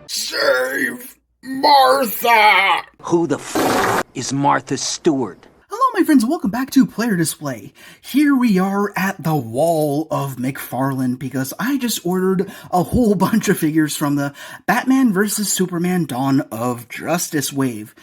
Save Martha! Who the is Martha Stewart? Hello my friends, and welcome back to Player Display. Here we are at the wall of McFarlane because I just ordered a whole bunch of figures from the Batman vs. Superman Dawn of Justice wave.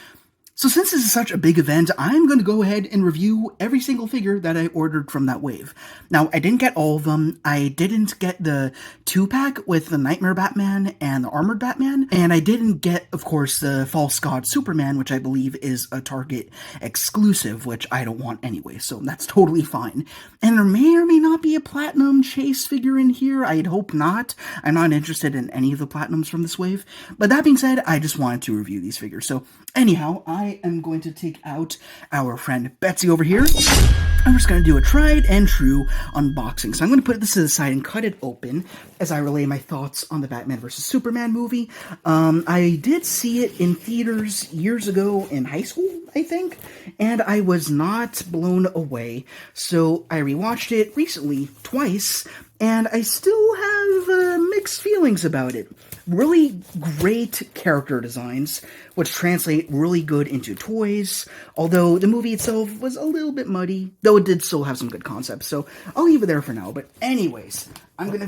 So since this is such a big event, I'm going to go ahead and review every single figure that I ordered from that wave. Now, I didn't get all of them. I didn't get the 2-pack with the Nightmare Batman and the Armored Batman, and I didn't get, of course, the False God Superman, which I believe is a Target exclusive, which I don't want anyway, so that's totally fine. And there may or may not be a Platinum Chase figure in here. I'd hope not. I'm not interested in any of the Platinums from this wave. But that being said, I just wanted to review these figures. So anyhow, I am going to take out our friend Betsy over here. I'm just going to do a tried and true unboxing. So I'm going to put this to the side and cut it open as I relay my thoughts on the Batman vs. Superman movie. I did see it in theaters years ago in high school, I think, and I was not blown away. So I rewatched it recently twice, and I still have mixed feelings about it. Really great character designs, which translate really good into toys, although the movie itself was a little bit muddy, though it did still have some good concepts, so I'll leave it there for now. But anyways, I'm gonna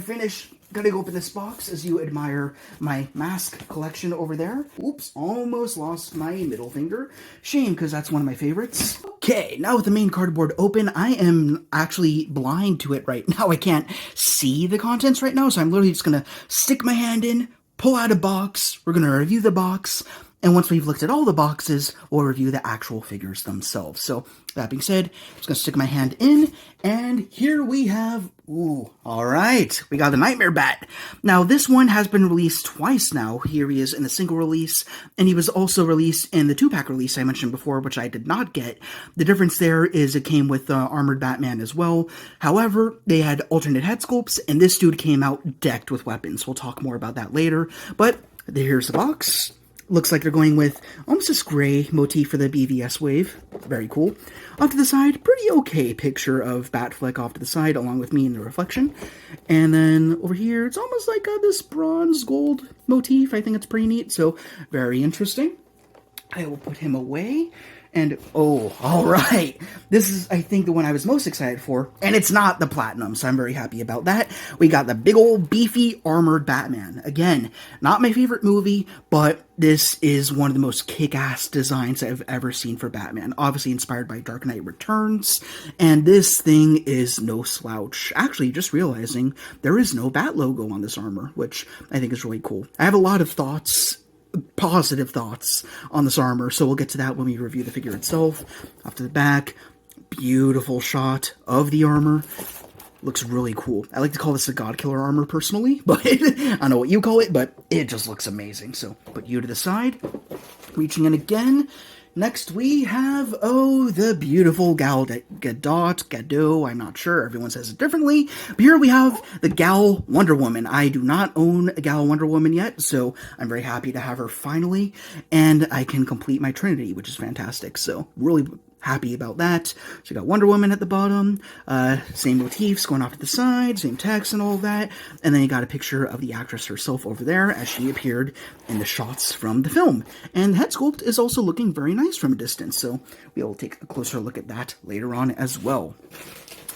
go open this box as you admire my mask collection over there. Oops, almost lost my middle finger. Shame, because that's one of my favorites. Okay, now with the main cardboard open, I am actually blind to it right now. I can't see the contents right now, so I'm literally just gonna stick my hand in, pull out a box, we're gonna review the box, and once we've looked at all the boxes, we'll review the actual figures themselves. So, that being said, I'm just going to stick my hand in, and here we have, alright, we got the Nightmare Bat. Now, this one has been released twice now. Here he is in the single release, and he was also released in the 2-pack release I mentioned before, which I did not get. The difference there is it came with the Armored Batman as well. However, they had alternate head sculpts, and this dude came out decked with weapons. We'll talk more about that later, but here's the box. Looks like they're going with almost this gray motif for the BVS wave. Very cool. Off to the side, pretty okay picture of Batfleck off to the side, along with me in the reflection. And then over here, it's almost like this bronze gold motif. I think it's pretty neat, so very interesting. I will put him away. And, alright. This is, I think, the one I was most excited for. And it's not the Platinum, so I'm very happy about that. We got the big old beefy Armored Batman. Again, not my favorite movie, but this is one of the most kick-ass designs I've ever seen for Batman. Obviously inspired by Dark Knight Returns. And this thing is no slouch. Actually, just realizing there is no Bat logo on this armor, which I think is really cool. I have a lot of thoughts, positive thoughts on this armor, so we'll get to that when we review the figure itself. Off to the back, beautiful shot of the armor. Looks really cool. I like to call this a God Killer armor personally, but I don't know what you call it, but it just looks amazing. So put you to the side, reaching in again. Next we have, the beautiful Gal Gadot, I'm not sure, everyone says it differently, but here we have the Gal Wonder Woman. I do not own a Gal Wonder Woman yet, so I'm very happy to have her finally, and I can complete my Trinity, which is fantastic, so really happy about that. So you got Wonder Woman at the bottom, same motifs going off to the side, same text and all that, and then you got a picture of the actress herself over there as she appeared in the shots from the film. And the head sculpt is also looking very nice from a distance, so we'll take a closer look at that later on as well.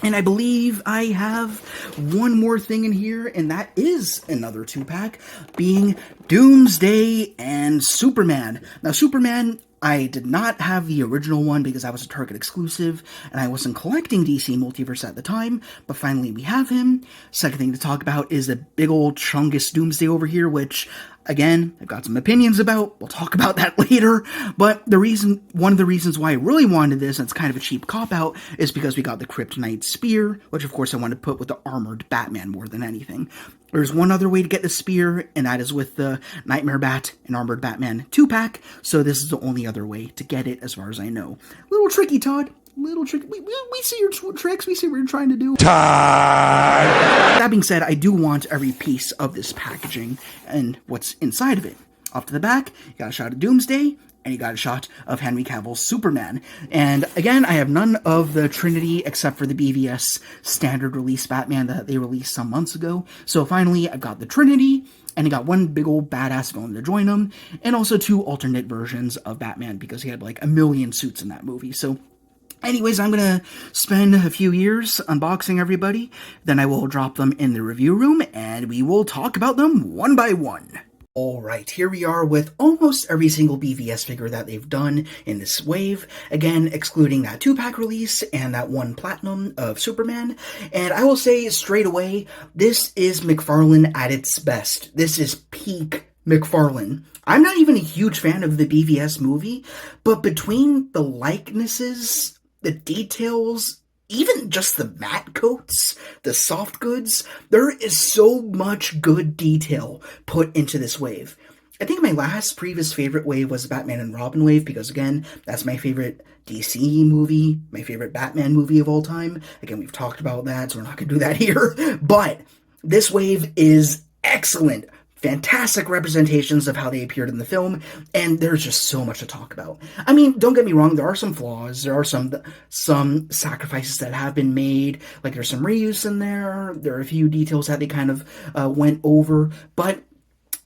And I believe I have one more thing in here, and that is another 2-pack, being Doomsday and Superman. Now, Superman, I did not have the original one because I was a Target exclusive, and I wasn't collecting DC Multiverse at the time, but finally we have him. Second thing to talk about is the big old chungus Doomsday over here, which, again, I've got some opinions about. We'll talk about that later, but one of the reasons why I really wanted this, and it's kind of a cheap cop-out, is because we got the Kryptonite Spear, which of course I wanted to put with the Armored Batman more than anything. There's one other way to get the spear, and that is with the Nightmare Bat and Armored Batman 2-pack, so this is the only other way to get it, as far as I know. Little tricky, Todd. Little tricky. We see your tricks. We see what you're trying to do. Time! That being said, I do want every piece of this packaging and what's inside of it. Off to the back, you got a shot of Doomsday, and you got a shot of Henry Cavill's Superman. And again, I have none of the Trinity except for the BVS standard release Batman that they released some months ago. So finally, I've got the Trinity, and I got one big old badass villain to join them, and also 2 alternate versions of Batman, because he had like a million suits in that movie. So anyways, I'm going to spend a few years unboxing everybody, then I will drop them in the review room, and we will talk about them one by one. Alright, here we are with almost every single BVS figure that they've done in this wave, again, excluding that 2-pack release and that 1 Platinum of Superman, and I will say straight away, this is McFarlane at its best. This is peak McFarlane. I'm not even a huge fan of the BVS movie, but between the likenesses, the details, even just the matte coats, the soft goods, there is so much good detail put into this wave. I think my last previous favorite wave was the Batman and Robin wave, because again, that's my favorite DC movie, my favorite Batman movie of all time. Again, we've talked about that, so we're not going to do that here. But this wave is excellent. Fantastic representations of how they appeared in the film, and there's just so much to talk about. I mean, don't get me wrong, there are some flaws, there are some sacrifices that have been made, like there's some reuse in there, there are a few details that they kind of went over, but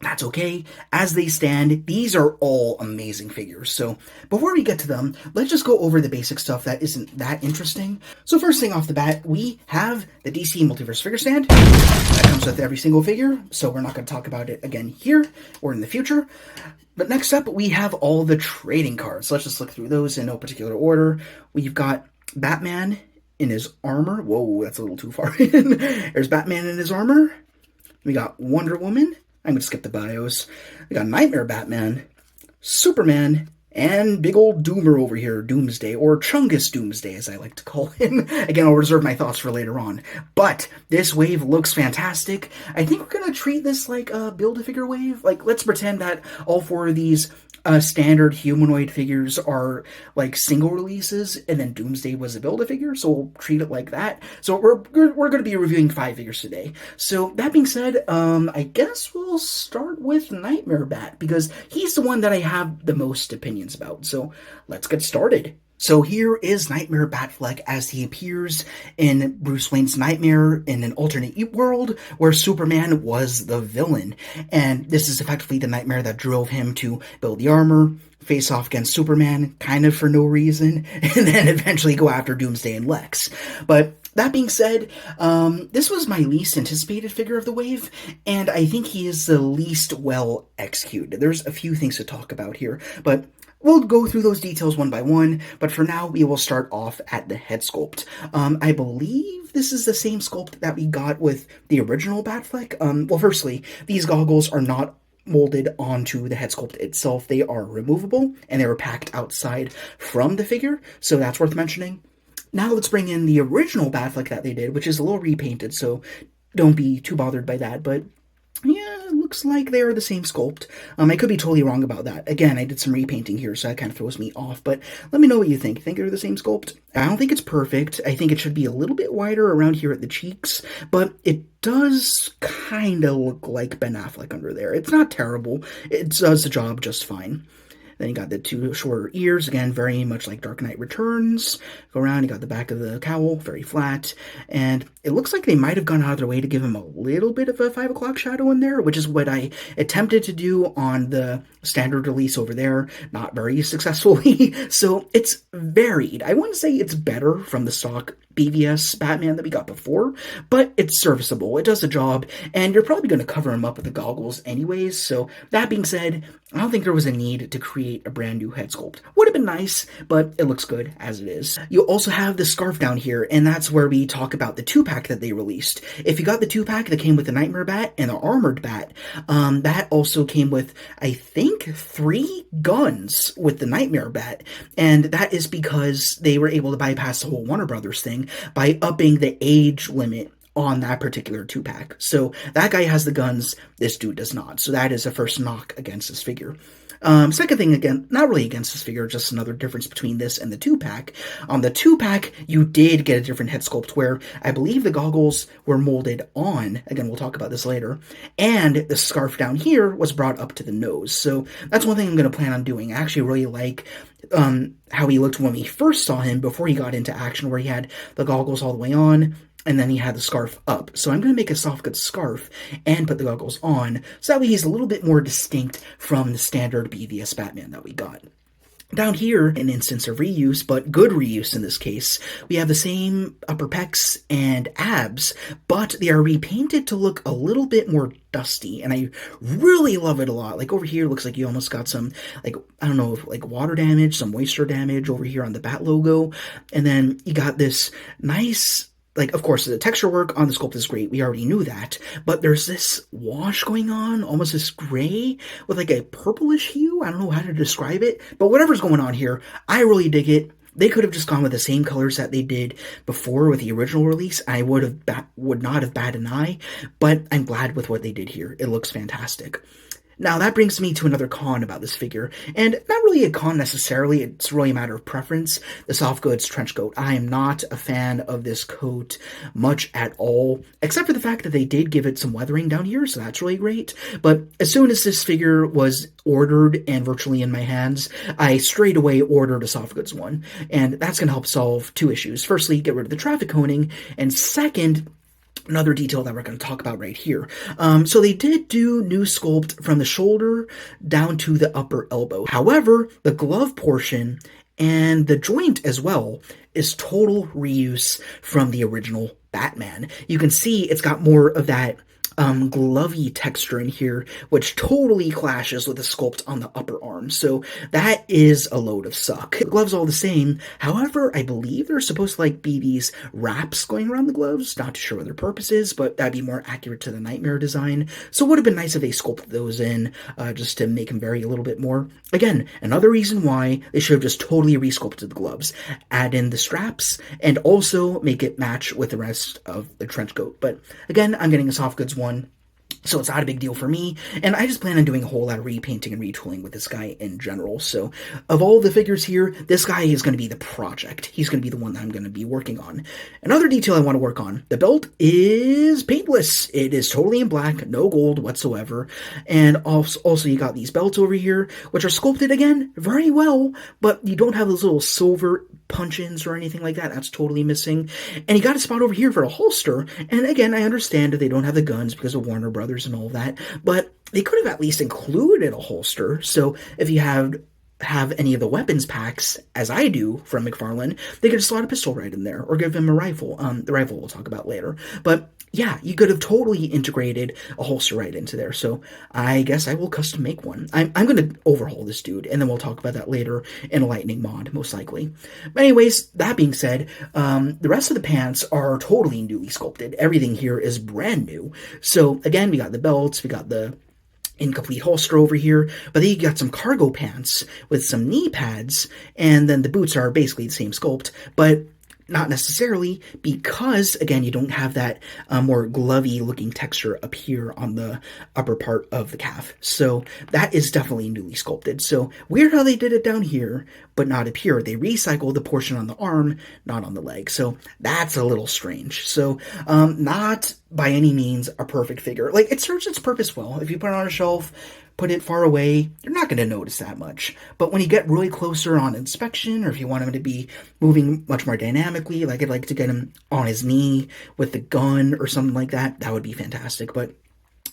that's okay. As they stand, these are all amazing figures. So before we get to them, let's just go over the basic stuff that isn't that interesting. So first thing off the bat, we have the DC Multiverse figure stand. That comes with every single figure, so we're not going to talk about it again here or in the future. But next up, we have all the trading cards. Let's just look through those in no particular order. We've got Batman in his armor. Whoa, that's a little too far in. There's Batman in his armor. We got Wonder Woman. I'm going to skip the bios. We got Nightmare Batman, Superman, and big old Doomer over here, Doomsday, or Chungus Doomsday, as I like to call him. Again, I'll reserve my thoughts for later on. But this wave looks fantastic. I think we're going to treat this like a Build-A-Figure wave. Like, let's pretend that all 4 of these standard humanoid figures are like single releases, and then Doomsday was a Build-A-Figure, so we'll treat it like that. So we're going to be reviewing 5 figures today. So that being said, I guess we'll start with Nightmare Bat, because he's the one that I have the most opinions about. So let's get started. So here is Nightmare Batfleck as he appears in Bruce Wayne's nightmare in an alternate world where Superman was the villain. And this is effectively the nightmare that drove him to build the armor, face off against Superman, kind of for no reason, and then eventually go after Doomsday and Lex. But that being said, this was my least anticipated figure of the wave, and I think he is the least well executed. There's a few things to talk about here, but we'll go through those details one by one, but for now, we will start off at the head sculpt. I believe this is the same sculpt that we got with the original Batfleck. Well, firstly, these goggles are not molded onto the head sculpt itself. They are removable, and they were packed outside from the figure, so that's worth mentioning. Now let's bring in the original Batfleck that they did, which is a little repainted, so don't be too bothered by that, but yeah, it looks like they are the same sculpt. I could be totally wrong about that. Again, I did some repainting here, so that kind of throws me off, but let me know what you think. Think they're the same sculpt? I don't think it's perfect. I think it should be a little bit wider around here at the cheeks, but it does kind of look like Ben Affleck under there. It's not terrible. It does the job just fine. Then you got the 2 shorter ears, again, very much like Dark Knight Returns. Go around, you got the back of the cowl, very flat, and it looks like they might have gone out of their way to give him a little bit of a 5 o'clock shadow in there, which is what I attempted to do on the standard release over there, not very successfully. So it's varied. I wouldn't say it's better from the stock BVS Batman that we got before, but it's serviceable. It does the job, and you're probably going to cover him up with the goggles anyways. So that being said, I don't think there was a need to create a brand new head sculpt. Would have been nice, but it looks good as it is. You also have the scarf down here, and that's where we talk about the 2-pack that they released. If you got the 2-pack that came with the Nightmare Bat and the Armored Bat, that also came with, I think, 3 guns with the Nightmare Bat, and that is because they were able to bypass the whole Warner Brothers thing by upping the age limit on that particular 2-pack. So that guy has the guns, this dude does not. So that is a first knock against this figure. Second thing, again, not really against this figure, just another difference between this and the 2-pack. On the 2-pack, you did get a different head sculpt where I believe the goggles were molded on, again, we'll talk about this later, and the scarf down here was brought up to the nose. So that's one thing I'm going to plan on doing. I actually really like how he looked when we first saw him before he got into action, where he had the goggles all the way on, and then he had the scarf up. So I'm going to make a soft goods scarf and put the goggles on, so that way he's a little bit more distinct from the standard BVS Batman that we got. Down here, an instance of reuse, but good reuse in this case, we have the same upper pecs and abs, but they are repainted to look a little bit more dusty, and I really love it a lot. Like over here, looks like you almost got some, like, I don't know, like water damage, some moisture damage over here on the Bat logo, and then you got this nice, like, of course, the texture work on the sculpt is great. We already knew that. But there's this wash going on, almost this gray with, like, a purplish hue. I don't know how to describe it. But whatever's going on here, I really dig it. They could have just gone with the same colors that they did before with the original release. I would not have batted an eye. But I'm glad with what they did here. It looks fantastic. Now, that brings me to another con about this figure, and not really a con necessarily, it's really a matter of preference, the soft goods trench coat. I am not a fan of this coat much at all, except for the fact that they did give it some weathering down here, so that's really great. But as soon as this figure was ordered and virtually in my hands, I straight away ordered a soft goods one, and that's going to help solve two issues. Firstly, get rid of the traffic coning, and second, another detail that we're going to talk about right here. So they did do new sculpt from the shoulder down to the upper elbow. However, the glove portion and the joint as well is total reuse from the original Batman. You can see it's got more of that glovey texture in here, which totally clashes with the sculpt on the upper arm. So that is a load of suck. The gloves all the same. However, I believe they're supposed to like be these wraps going around the gloves. Not too sure what their purpose is, but that'd be more accurate to the Nightmare design. So it would have been nice if they sculpted those in just to make them vary a little bit more. Again, another reason why they should have just totally resculpted the gloves. Add in the straps and also make it match with the rest of the trench coat. But again, I'm getting a soft goods one, so it's not a big deal for me, and I just plan on doing a whole lot of repainting and retooling with this guy in general. So of all the figures here, this guy is going to be the project. He's going to be the one that I'm going to be working on. Another detail I want to work on, the belt is paintless. It is totally in black, no gold whatsoever, and also you got these belts over here, which are sculpted again very well, but you don't have those little silver punch-ins or anything like that. That's totally missing. And you got a spot over here for a holster, and again, I understand that they don't have the guns because of Warner Brothers and all that, but they could have at least included a holster. So if you have any of the weapons packs, as I do from McFarlane, they could just slot a pistol right in there, or give him a rifle. The rifle we'll talk about later. But yeah, you could have totally integrated a holster right into there. So I guess I will custom make one. I'm going to overhaul this dude, and then we'll talk about that later in a lightning mod, most likely. But anyways, that being said, the rest of the pants are totally newly sculpted. Everything here is brand new. So again, we got the belts, we got the incomplete holster over here, but then you got some cargo pants with some knee pads, and then the boots are basically the same sculpt, but not necessarily, because, again, you don't have that more glovey looking texture up here on the upper part of the calf. So that is definitely newly sculpted. So weird how they did it down here, but not up here. They recycled the portion on the arm, not on the leg. So that's a little strange. So not by any means a perfect figure. Like, it serves its purpose well. If you put it on a shelf, put it far away, you're not going to notice that much. But when you get really closer on inspection, or if you want him to be moving much more dynamically, like I'd like to get him on his knee with the gun or something like that, that would be fantastic. But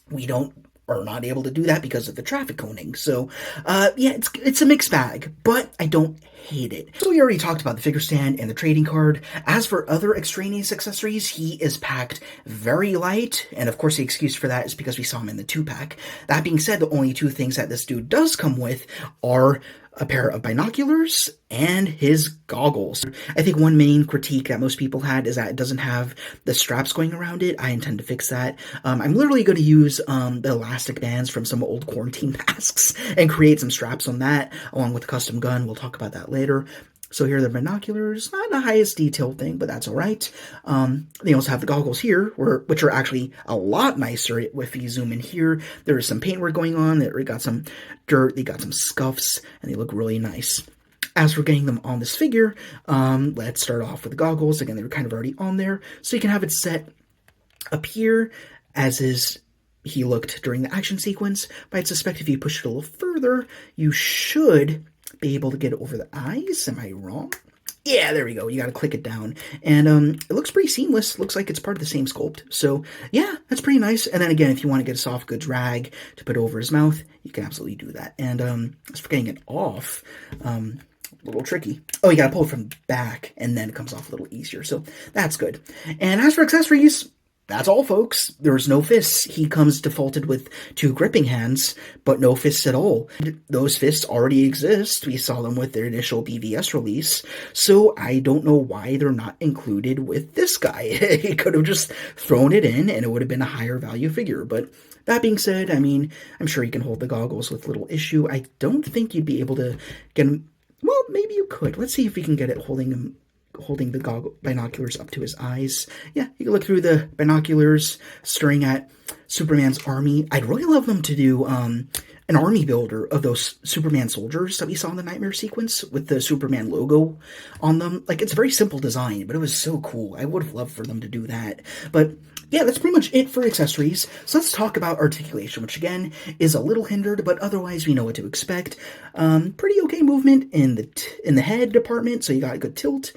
we are not able to do that because of the traffic coning. So, yeah, it's a mixed bag, but I don't hate it. So we already talked about the figure stand and the trading card. As for other extraneous accessories, he is packed very light, and of course the excuse for that is because we saw him in the 2-pack. That being said, the only two things that this dude does come with are a pair of binoculars and his goggles. I think one main critique that most people had is that it doesn't have the straps going around it. I intend to fix that. I'm literally going to use the elastic bands from some old quarantine masks and create some straps on that, along with a custom gun. We'll talk about that later. So here are the binoculars, not the highest detail thing, but that's all right. They also have the goggles here, which are actually a lot nicer. If you zoom in here, there is some paintwork going on. They got some dirt, they got some scuffs, and they look really nice. As for getting them on this figure, let's start off with the goggles. Again, they were kind of already on there, so you can have it set up here as is he looked during the action sequence. But I suspect if you push it a little further, you should be able to get it over the eyes. Am I wrong? Yeah, there we go. You got to click it down. And it looks pretty seamless. Looks like it's part of the same sculpt. So, yeah, that's pretty nice. And then again, if you want to get a soft goods rag to put over his mouth, you can absolutely do that. And as for getting it off, a little tricky. Oh, you got to pull it from the back, and then it comes off a little easier. So, that's good. And as for accessories, that's all, folks. There's no fists. He comes defaulted with 2 gripping hands, but no fists at all. Those fists already exist. We saw them with their initial BVS release, so I don't know why they're not included with this guy. He could have just thrown it in, and it would have been a higher value figure, but that being said, I mean, I'm sure you can hold the goggles with little issue. I don't think you'd be able to get him. Well, maybe you could. Let's see if we can get it holding the binoculars up to his eyes. Yeah, you can look through the binoculars, staring at Superman's army. I'd really love them to do an army builder of those Superman soldiers that we saw in the Nightmare sequence with the Superman logo on them. Like, it's a very simple design, but it was so cool. I would have loved for them to do that. But yeah, that's pretty much it for accessories. So let's talk about articulation, which again is a little hindered, but otherwise we know what to expect. Pretty okay movement in the head department, so you got a good tilt.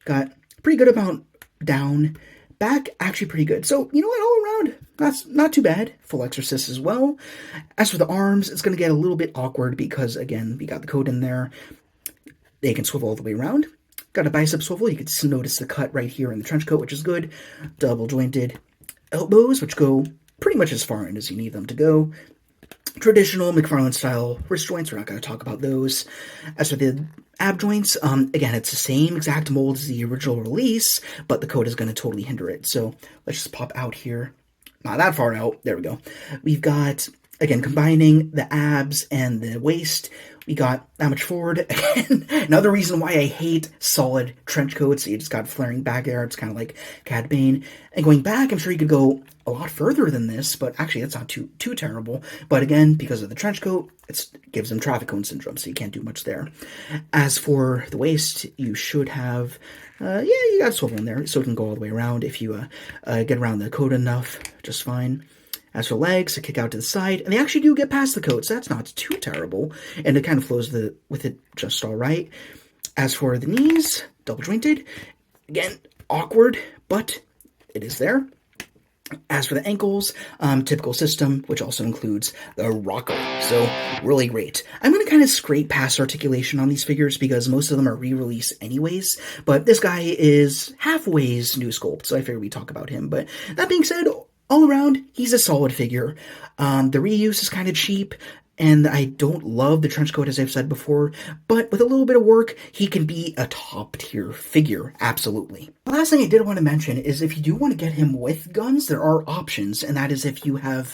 Got pretty good amount down. Back, actually pretty good. So, you know what, all around, that's not too bad. Full Exorcist as well. As for the arms, it's going to get a little bit awkward because, again, we got the code in there. They can swivel all the way around. Got a bicep swivel. You can notice the cut right here in the trench coat, which is good. Double jointed elbows, which go pretty much as far in as you need them to go. Traditional McFarlane style wrist joints, we're not going to talk about those. As for the ab joints, again, it's the same exact mold as the original release, but the code is going to totally hinder it. So let's just pop out here. Not that far out. There we go. We've got, again, combining the abs and the waist. We got that much forward. Again, another reason why I hate solid trench coats. You just got flaring back there. It's kind of like Cad Bane. And going back, I'm sure you could go a lot further than this, but actually that's not too terrible. But again, because of the trench coat, it gives them traffic cone syndrome, so you can't do much there. As for the waist, you should have, you got a swivel in there, so it can go all the way around if you get around the coat enough, just fine. As for legs, they kick out to the side, and they actually do get past the coat, so that's not too terrible, and it kind of flows with it just all right. As for the knees, double jointed, again, awkward, but it is there. As for the ankles, typical system, which also includes the rocker, so really great. I'm going to kind of scrape past articulation on these figures because most of them are re-release anyways, but this guy is halfway's new sculpt, so I figured we'd talk about him. But that being said, all around, he's a solid figure. The reuse is kind of cheap, and I don't love the trench coat, as I've said before, but with a little bit of work, he can be a top-tier figure, absolutely. The last thing I did want to mention is if you do want to get him with guns, there are options, and that is if you have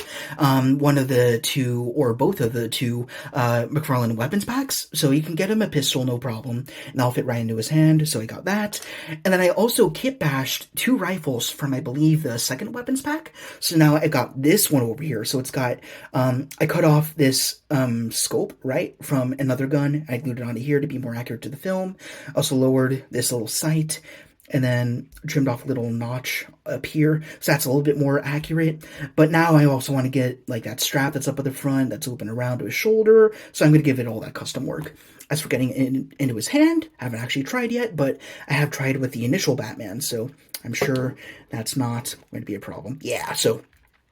one of the two, or both of the two McFarlane weapons packs, so you can get him a pistol, no problem, and that'll fit right into his hand, so I got that. And then I also kit bashed 2 rifles from, I believe, the second weapons pack, so now I got this one over here, so it's got, I cut off this scope, right, from another gun. I glued it onto here to be more accurate to the film. Also lowered this little sight, and then trimmed off a little notch up here, so that's a little bit more accurate. But now I also want to get, like, that strap that's up at the front, that's open around to his shoulder, so I'm going to give it all that custom work. As for getting it into his hand, I haven't actually tried yet, but I have tried with the initial Batman, so I'm sure that's not going to be a problem. Yeah, so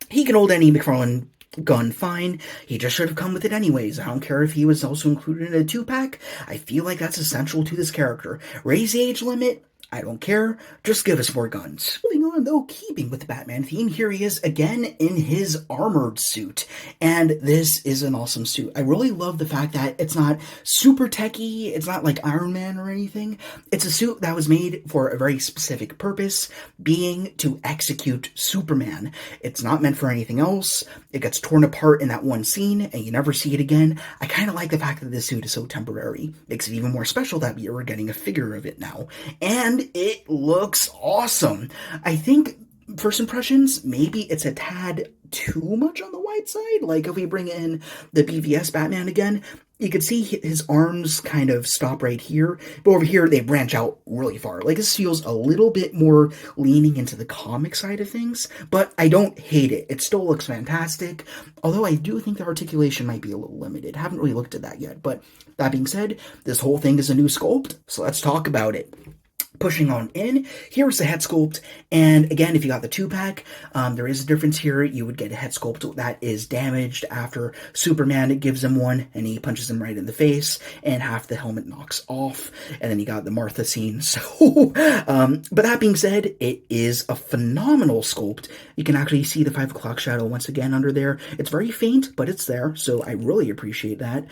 he can hold any McFarlane gun fine. He just should have come with it anyways. I don't care if he was also included in a 2-pack. I feel like that's essential to this character. Raise the age limit, I don't care. Just give us more guns. Moving on, though, keeping with the Batman theme, here he is again in his armored suit. And this is an awesome suit. I really love the fact that it's not super techy. It's not like Iron Man or anything. It's a suit that was made for a very specific purpose, being to execute Superman. It's not meant for anything else. It gets torn apart in that one scene, and you never see it again. I kind of like the fact that this suit is so temporary. Makes it even more special that we are getting a figure of it now. And it looks awesome. I think, first impressions, maybe it's a tad too much on the white side. Like, if we bring in the BVS Batman again, you could see his arms kind of stop right here, but over here they branch out really far. Like, this feels a little bit more leaning into the comic side of things, but I don't hate it. It still looks fantastic, although I do think the articulation might be a little limited. Haven't really looked at that yet, but that being said, this whole thing is a new sculpt, so let's talk about it. Pushing on in, here's the head sculpt, and again, if you got the 2-pack, there is a difference here. You would get a head sculpt that is damaged after Superman gives him one, and he punches him right in the face, and half the helmet knocks off, and then you got the Martha scene, so, but that being said, it is a phenomenal sculpt. You can actually see the 5 o'clock shadow once again under there. It's very faint, but it's there, so I really appreciate that.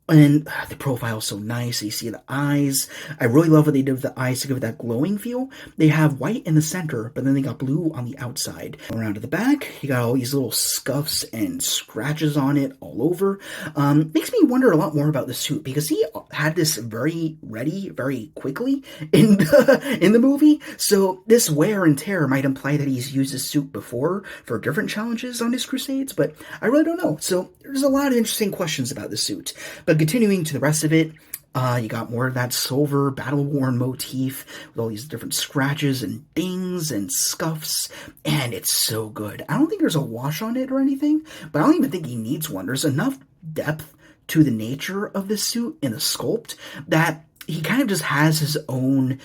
And the profile is so nice. You see the eyes. I really love what they did with the eyes to give it that glowing feel. They have white in the center, but then they got blue on the outside. Around to the back, you got all these little scuffs and scratches on it all over. Makes me wonder a lot more about the suit, because he had this very ready very quickly in the movie. So this wear and tear might imply that he's used his suit before for different challenges on his crusades, but I really don't know. So there's a lot of interesting questions about the suit. But continuing to the rest of it, you got more of that silver battle-worn motif with all these different scratches and dings and scuffs, and it's so good. I don't think there's a wash on it or anything, but I don't even think he needs one. There's enough depth to the nature of this suit in the sculpt that he kind of just has his own,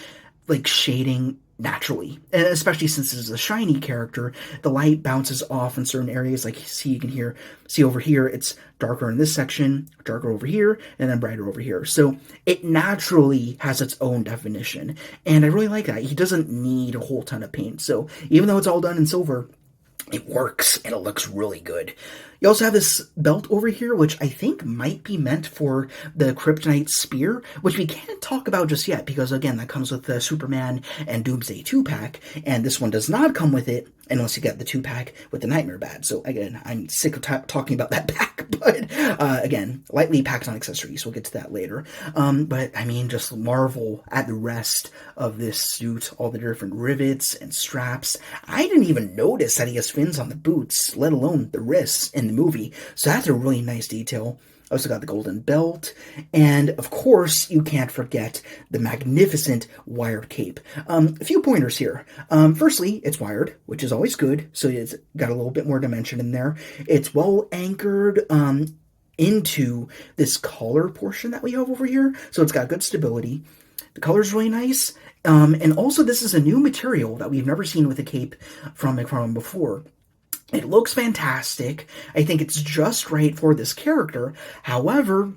like, shading naturally, and especially since this is a shiny character, the light bounces off in certain areas. Like, you can see over here, it's darker in this section, darker over here, and then brighter over here. So it naturally has its own definition, and I really like that. He doesn't need a whole ton of paint, so even though it's all done in silver, it works, and it looks really good. You also have this belt over here, which I think might be meant for the Kryptonite Spear, which we can't talk about just yet, because, again, that comes with the Superman and Doomsday 2-pack, and this one does not come with it unless you get the 2-pack with the Nightmare Bat. So, again, I'm sick of talking about that pack, but, again, lightly packed on accessories. We'll get to that later. But, I mean, just marvel at the rest of this suit, all the different rivets and straps. I didn't even notice that he has fins on the boots, let alone the wrists in the movie, so that's a really nice detail. Also got the golden belt, and of course you can't forget the magnificent wired cape. A few pointers here. Firstly, it's wired, which is always good, so it's got a little bit more dimension in there. It's well anchored into this collar portion that we have over here, so it's got good stability. The color's really nice, and also this is a new material that we've never seen with a cape from McFarlane before. It looks fantastic. I think it's just right for this character. However,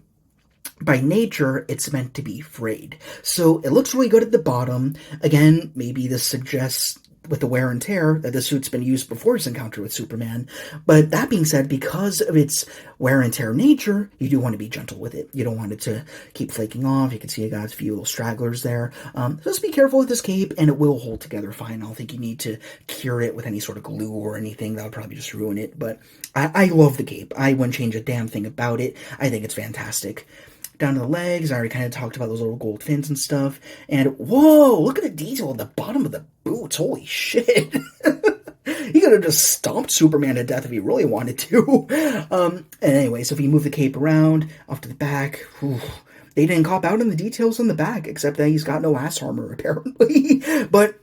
by nature, it's meant to be frayed. So it looks really good at the bottom. Again, maybe this suggests, with the wear and tear, that the suit's been used before his encounter with Superman. But that being said, because of its wear and tear nature, you do want to be gentle with it. You don't want it to keep flaking off. You can see I got a few little stragglers there. So just be careful with this cape, and it will hold together fine. I don't think you need to cure it with any sort of glue or anything. That would probably just ruin it. But I love the cape. I wouldn't change a damn thing about it. I think it's fantastic. Down to the legs, I already kind of talked about those little gold fins and stuff. And whoa, look at the detail at the bottom of the boots. Holy shit. He could have just stomped Superman to death if he really wanted to. And anyway, so if you move the cape around, off to the back, they didn't cop out on the details on the back, except that he's got no ass armor, apparently. But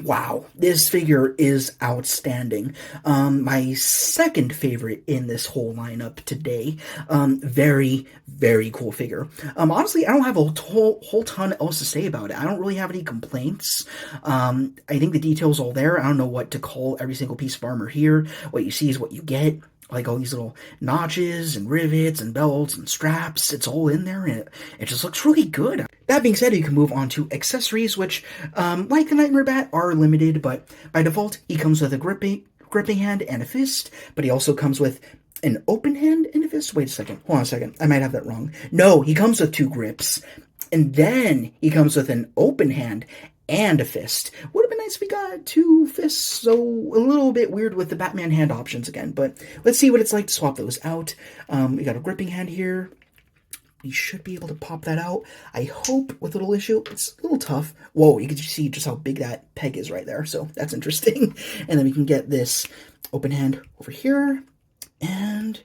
wow, this figure is outstanding. My second favorite in this whole lineup today. Very, very cool figure. Honestly, I don't have a whole ton else to say about it. I don't really have any complaints. I think the detail's all there. I don't know what to call every single piece of armor here. What you see is what you get. Like all these little notches and rivets and belts and straps. It's all in there, and it just looks really good. That being said, you can move on to accessories, which, like the Nightmare Bat, are limited, but by default, he comes with a gripping hand and a fist, but he also comes with an open hand and a fist. Wait a second. Hold on a second. I might have that wrong. No, he comes with 2 grips, and then he comes with an open hand and a fist. Would have been nice if we got 2 fists, so a little bit weird with the Batman hand options again, but let's see what it's like to swap those out. We got a gripping hand here. We should be able to pop that out. I hope with a little issue. It's a little tough. Whoa, you can see just how big that peg is right there, so that's interesting. And then we can get this open hand over here. And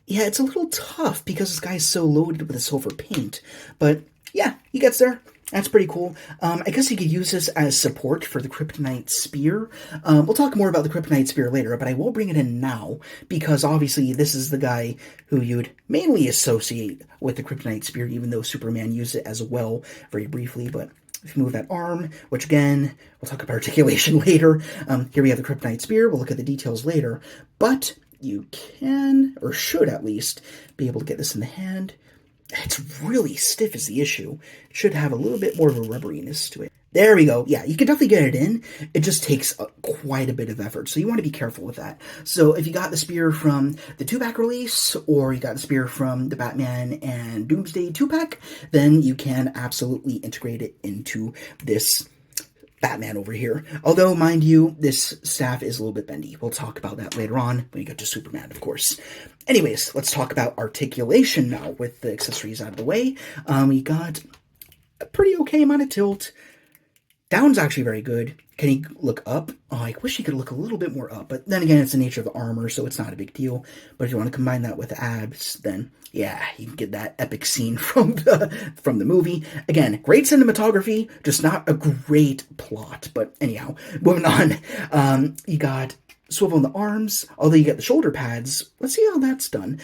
yeah, it's a little tough because this guy's so loaded with the silver paint. But yeah, he gets there. That's pretty cool. I guess you could use this as support for the Kryptonite Spear. We'll talk more about the Kryptonite Spear later, but I will bring it in now because obviously this is the guy who you'd mainly associate with the Kryptonite Spear, even though Superman used it as well very briefly. But if you move that arm, which again, we'll talk about articulation later. Here we have the Kryptonite Spear. We'll look at the details later, but you can, or should at least, be able to get this in the hand. It's really stiff is the issue. It should have a little bit more of a rubberiness to it. There we go. Yeah, you can definitely get it in. It just takes quite a bit of effort, so you want to be careful with that. So if you got the spear from the 2-pack release, or you got the spear from the Batman and Doomsday 2-pack, then you can absolutely integrate it into this Batman over here. Although, mind you, this staff is a little bit bendy. We'll talk about that later on when we get to Superman, of course. Anyways, let's talk about articulation now with the accessories out of the way. We got a pretty okay amount of tilt. Down's actually very good. Can he look up? Oh, I wish he could look a little bit more up. But then again, it's the nature of the armor, so it's not a big deal. But if you want to combine that with abs, then yeah, you can get that epic scene from the movie. Again, great cinematography, just not a great plot. But anyhow, moving on. You got swivel in the arms, although you get the shoulder pads. Let's see how that's done.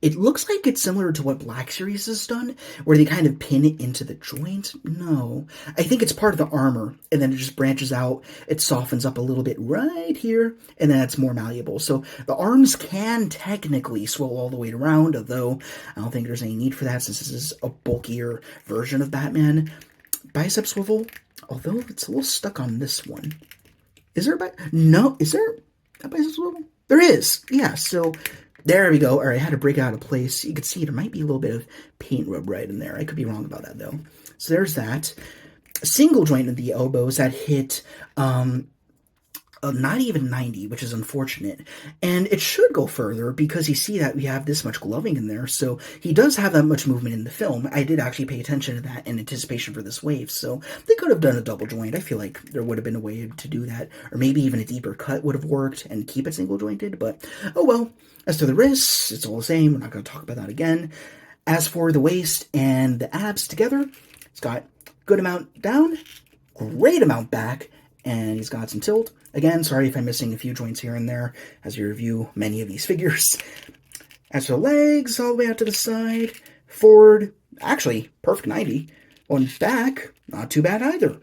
It looks like it's similar to what Black Series has done, where they kind of pin it into the joint. No. I think it's part of the armor, and then it just branches out. It softens up a little bit right here, and then it's more malleable. So the arms can technically swivel all the way around, although I don't think there's any need for that since this is a bulkier version of Batman. Bicep swivel, although it's a little stuck on this one. Is there No, is there a bicep swivel? There is, yeah, so there we go. All right, I had to break it out of place. You can see there might be a little bit of paint rub right in there. I could be wrong about that, though. So there's that. A single joint in the elbows that hit not even 90, which is unfortunate. And it should go further because you see that we have this much gloving in there. So he does have that much movement in the film. I did actually pay attention to that in anticipation for this wave. So they could have done a double joint. I feel like there would have been a way to do that. Or maybe even a deeper cut would have worked and keep it single jointed. But oh well. As to the wrists, it's all the same. We're not going to talk about that again. As for the waist and the abs together, it's got good amount down, great amount back, and he's got some tilt. Again, sorry if I'm missing a few joints here and there as you review many of these figures. As for the legs, all the way out to the side, forward, actually, perfect 90. On back, not too bad either.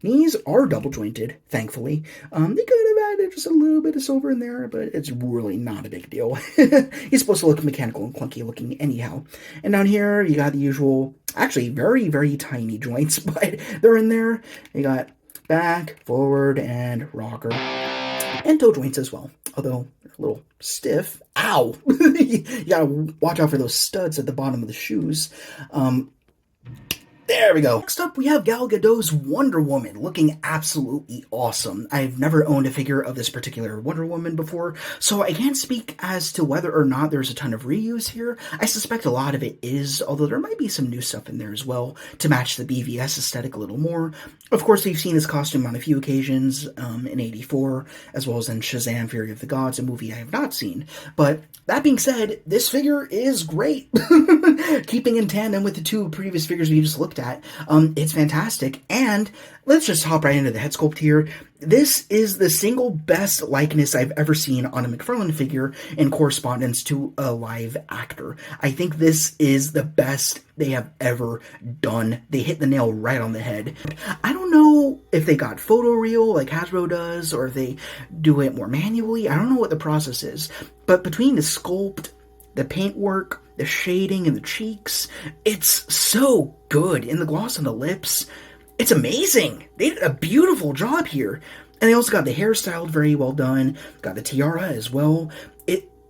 Knees are double jointed, thankfully. They could have added just a little bit of silver in there, but it's really not a big deal. He's supposed to look mechanical and clunky looking anyhow. And down here, you got the usual, actually very, very tiny joints, but they're in there. You got back, forward, and rocker. And toe joints as well, although they're a little stiff. Ow! You gotta watch out for those studs at the bottom of the shoes. There we go. Next up, we have Gal Gadot's Wonder Woman, looking absolutely awesome. I've never owned a figure of this particular Wonder Woman before, so I can't speak as to whether or not there's a ton of reuse here. I suspect a lot of it is, although there might be some new stuff in there as well to match the BVS aesthetic a little more. Of course, we've seen this costume on a few occasions in '84, as well as in Shazam! Fury of the Gods, a movie I have not seen. But that being said, this figure is great. Keeping in tandem with the 2 previous figures we just looked at, it's fantastic. And let's just hop right into the head sculpt here. This is the single best likeness I've ever seen on a McFarlane figure in correspondence to a live actor. I think this is the best they have ever done. They hit the nail right on the head. I don't know if they got photoreal like Hasbro does, or if they do it more manually. I don't know what the process is. But between the sculpt, the paintwork, the shading in the cheeks, it's so good. In the gloss on the lips, it's amazing. They did a beautiful job here. And they also got the hairstyle very well done, got the tiara as well.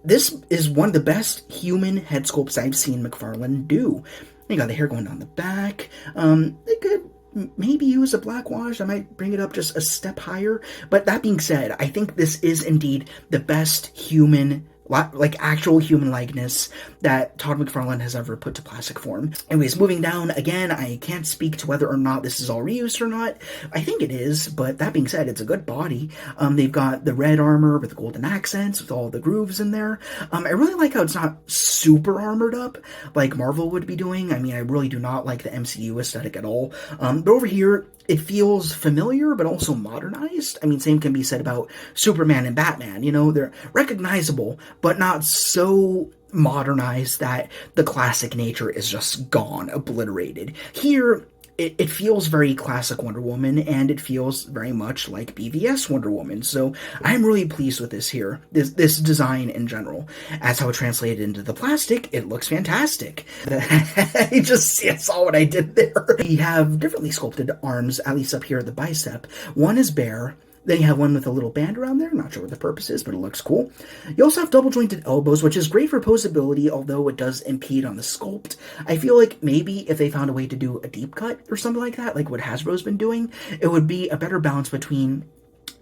This is one of the best human head sculpts I've seen McFarlane do. You got the hair going down the back. They could maybe use a black wash. I might bring it up just a step higher. But that being said, I think this is indeed the best human, like actual human likeness that Todd McFarlane has ever put to plastic form. Anyways, moving down, again, I can't speak to whether or not this is all reused or not. I think it is, but that being said, it's a good body. They've got the red armor with the golden accents, with all the grooves in there. I really like how it's not super armored up, like Marvel would be doing. I mean, I really do not like the MCU aesthetic at all. But over here, it feels familiar, but also modernized. I mean, same can be said about Superman and Batman. You know, they're recognizable, but not so modernized that the classic nature is just gone, obliterated. Here, it feels very classic Wonder Woman, and it feels very much like BVS Wonder Woman. So I'm really pleased with this here, this design in general. As how it translated into the plastic, it looks fantastic. I just saw what I did there. We have differently sculpted arms, at least up here at the bicep. One is bare. Then you have one with a little band around there. Not sure what the purpose is, but it looks cool. You also have double-jointed elbows, which is great for posability, although it does impede on the sculpt. I feel like maybe if they found a way to do a deep cut or something like that, like what Hasbro's been doing, it would be a better balance between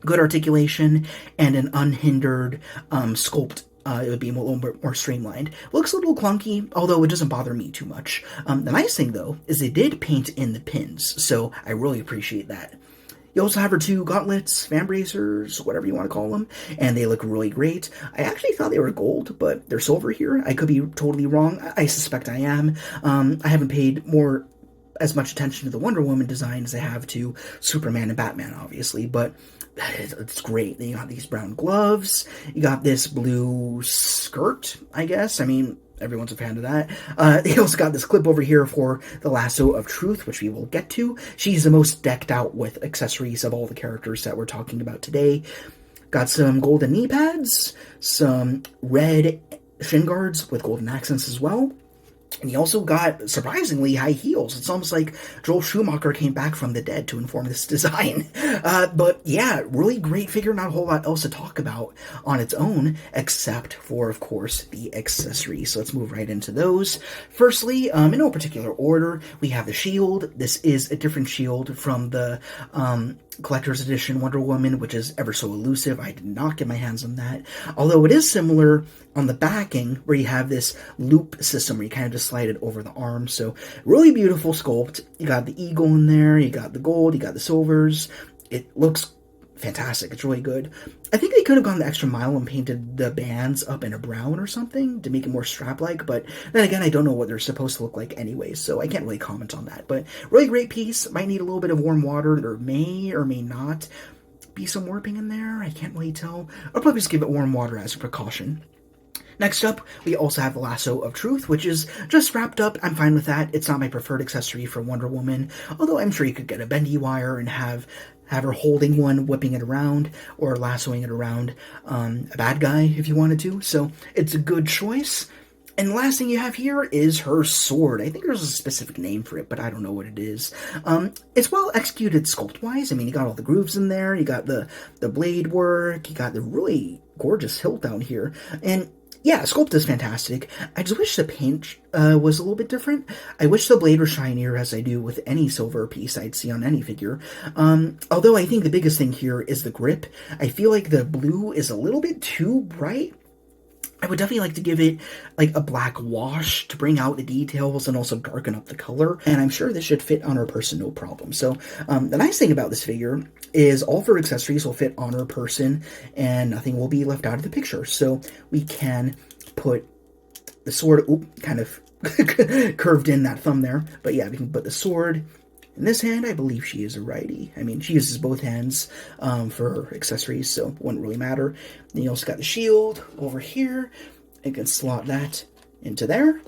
good articulation and an unhindered sculpt. It would be a little bit more streamlined. Looks a little clunky, although it doesn't bother me too much. The nice thing, though, is they did paint in the pins, so I really appreciate that. You also have her two gauntlets, fan bracers, whatever you want to call them, and they look really great. I actually thought they were gold, but they're silver here. I could be totally wrong. I suspect I am. I haven't paid as much attention to the Wonder Woman design as I have to Superman and Batman, obviously, but it's great. Then you got these brown gloves. You got this blue skirt, I guess. I mean, everyone's a fan of that. They also got this clip over here for the Lasso of Truth, which we will get to. She's the most decked out with accessories of all the characters that we're talking about today. Got some golden knee pads, some red shin guards with golden accents as well. And he also got, surprisingly, high heels. It's almost like Joel Schumacher came back from the dead to inform this design. But yeah, really great figure. Not a whole lot else to talk about on its own, except for, of course, the accessories. So let's move right into those. Firstly, in no particular order, we have the shield. This is a different shield from the Collector's Edition Wonder Woman, which is ever so elusive. I did not get my hands on that. Although it is similar on the backing, where you have this loop system where you kind of just slide it over the arm. So really beautiful sculpt. You got the eagle in there, you got the gold, you got the silvers. It looks fantastic. It's really good. I think they could have gone the extra mile and painted the bands up in a brown or something to make it more strap-like, but then again, I don't know what they're supposed to look like anyways, so I can't really comment on that. But really great piece. Might need a little bit of warm water. There may or may not be some warping in there. I can't really tell. I'll probably just give it warm water as a precaution. Next up, we also have the Lasso of Truth, which is just wrapped up. I'm fine with that. It's not my preferred accessory for Wonder Woman, although I'm sure you could get a bendy wire and have her holding one, whipping it around, or lassoing it around a bad guy if you wanted to. So it's a good choice. And the last thing you have here is her sword. I think there's a specific name for it, but I don't know what it is. It's well executed sculpt-wise. I mean, you got all the grooves in there, you got the blade work, you got the really gorgeous hilt down here, and yeah, sculpt is fantastic. I just wish the paint was a little bit different. I wish the blade were shinier, as I do with any silver piece I'd see on any figure. Although I think the biggest thing here is the grip. I feel like the blue is a little bit too bright. I would definitely like to give it like a black wash to bring out the details and also darken up the color. And I'm sure this should fit on her person no problem. So the nice thing about this figure is all of her accessories will fit on her person and nothing will be left out of the picture. So we can put the sword, kind of curved in that thumb there. But yeah, we can put the sword in this hand. I believe she is a righty. I mean, she uses both hands for her accessories, so it wouldn't really matter. Then you also got the shield over here. You can slot that into there.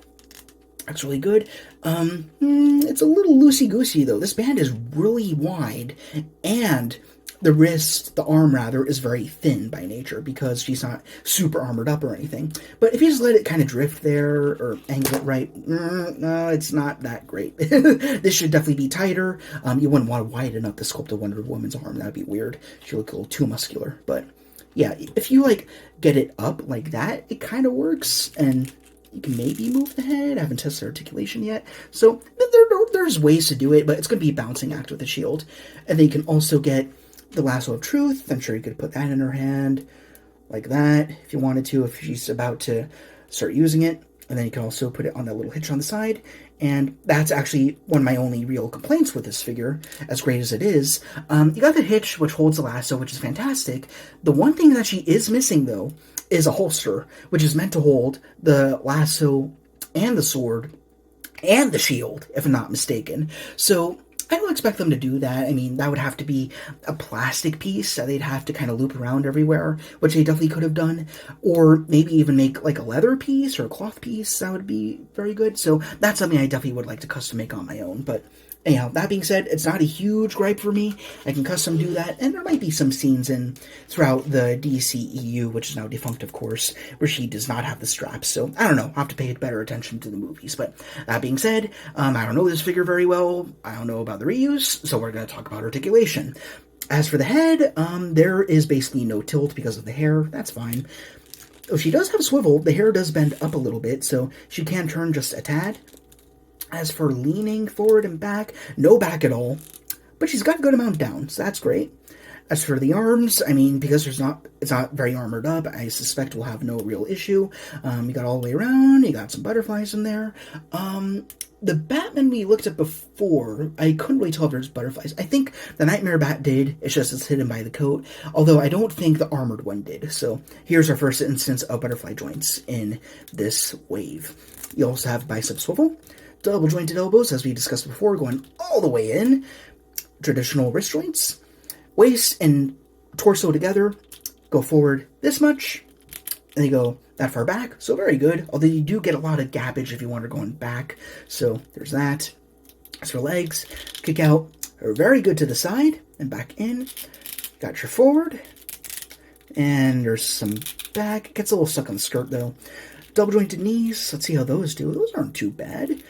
That's really good. It's a little loosey-goosey, though. This band is really wide, and the arm rather, is very thin by nature because she's not super armored up or anything. But if you just let it kind of drift there or angle it right, no, it's not that great. This should definitely be tighter. You wouldn't want to widen up the sculpt of Wonder Woman's arm. That would be weird. She'd look a little too muscular. But yeah, if you like get it up like that, it kind of works. And you can maybe move the head. I haven't tested articulation yet. So there's ways to do it, but it's going to be a balancing act with the shield. And then you can also get the Lasso of Truth. I'm sure you could put that in her hand like that if you wanted to, if she's about to start using it. And then you can also put it on that little hitch on the side. And that's actually one of my only real complaints with this figure, as great as it is. You got the hitch, which holds the lasso, which is fantastic. The one thing that she is missing, though, is a holster, which is meant to hold the lasso and the sword and the shield, if I'm not mistaken. So I don't expect them to do that. I mean, that would have to be a plastic piece that they'd have to kind of loop around everywhere, which they definitely could have done. Or maybe even make like a leather piece or a cloth piece. That would be very good. So that's something I definitely would like to custom make on my own. But anyhow, that being said, it's not a huge gripe for me. I can custom do that, and there might be some scenes throughout the DCEU, which is now defunct, of course, where she does not have the straps. So, I don't know. I'll have to pay better attention to the movies. But that being said, I don't know this figure very well. I don't know about the reuse, so we're going to talk about articulation. As for the head, there is basically no tilt because of the hair. That's fine. Oh, she does have a swivel. The hair does bend up a little bit, so she can turn just a tad. As for leaning forward and back, no back at all. But she's got a good amount down, so that's great. As for the arms, I mean, because it's not very armored up, I suspect we'll have no real issue. You got all the way around, you got some butterflies in there. The Batman we looked at before, I couldn't really tell if there's butterflies. I think the Nightmare Bat did, it's just it's hidden by the coat. Although I don't think the armored one did. So here's our first instance of butterfly joints in this wave. You also have bicep swivel. Double jointed elbows, as we discussed before, going all the way in. Traditional wrist joints. Waist and torso together. Go forward this much. And they go that far back. So very good. Although you do get a lot of gappage if you want her going back. So there's that. As for legs, kick out. Are very good to the side and back in. Got your forward. And there's some back. It gets a little stuck on the skirt though. Double jointed knees. Let's see how those do. Those aren't too bad.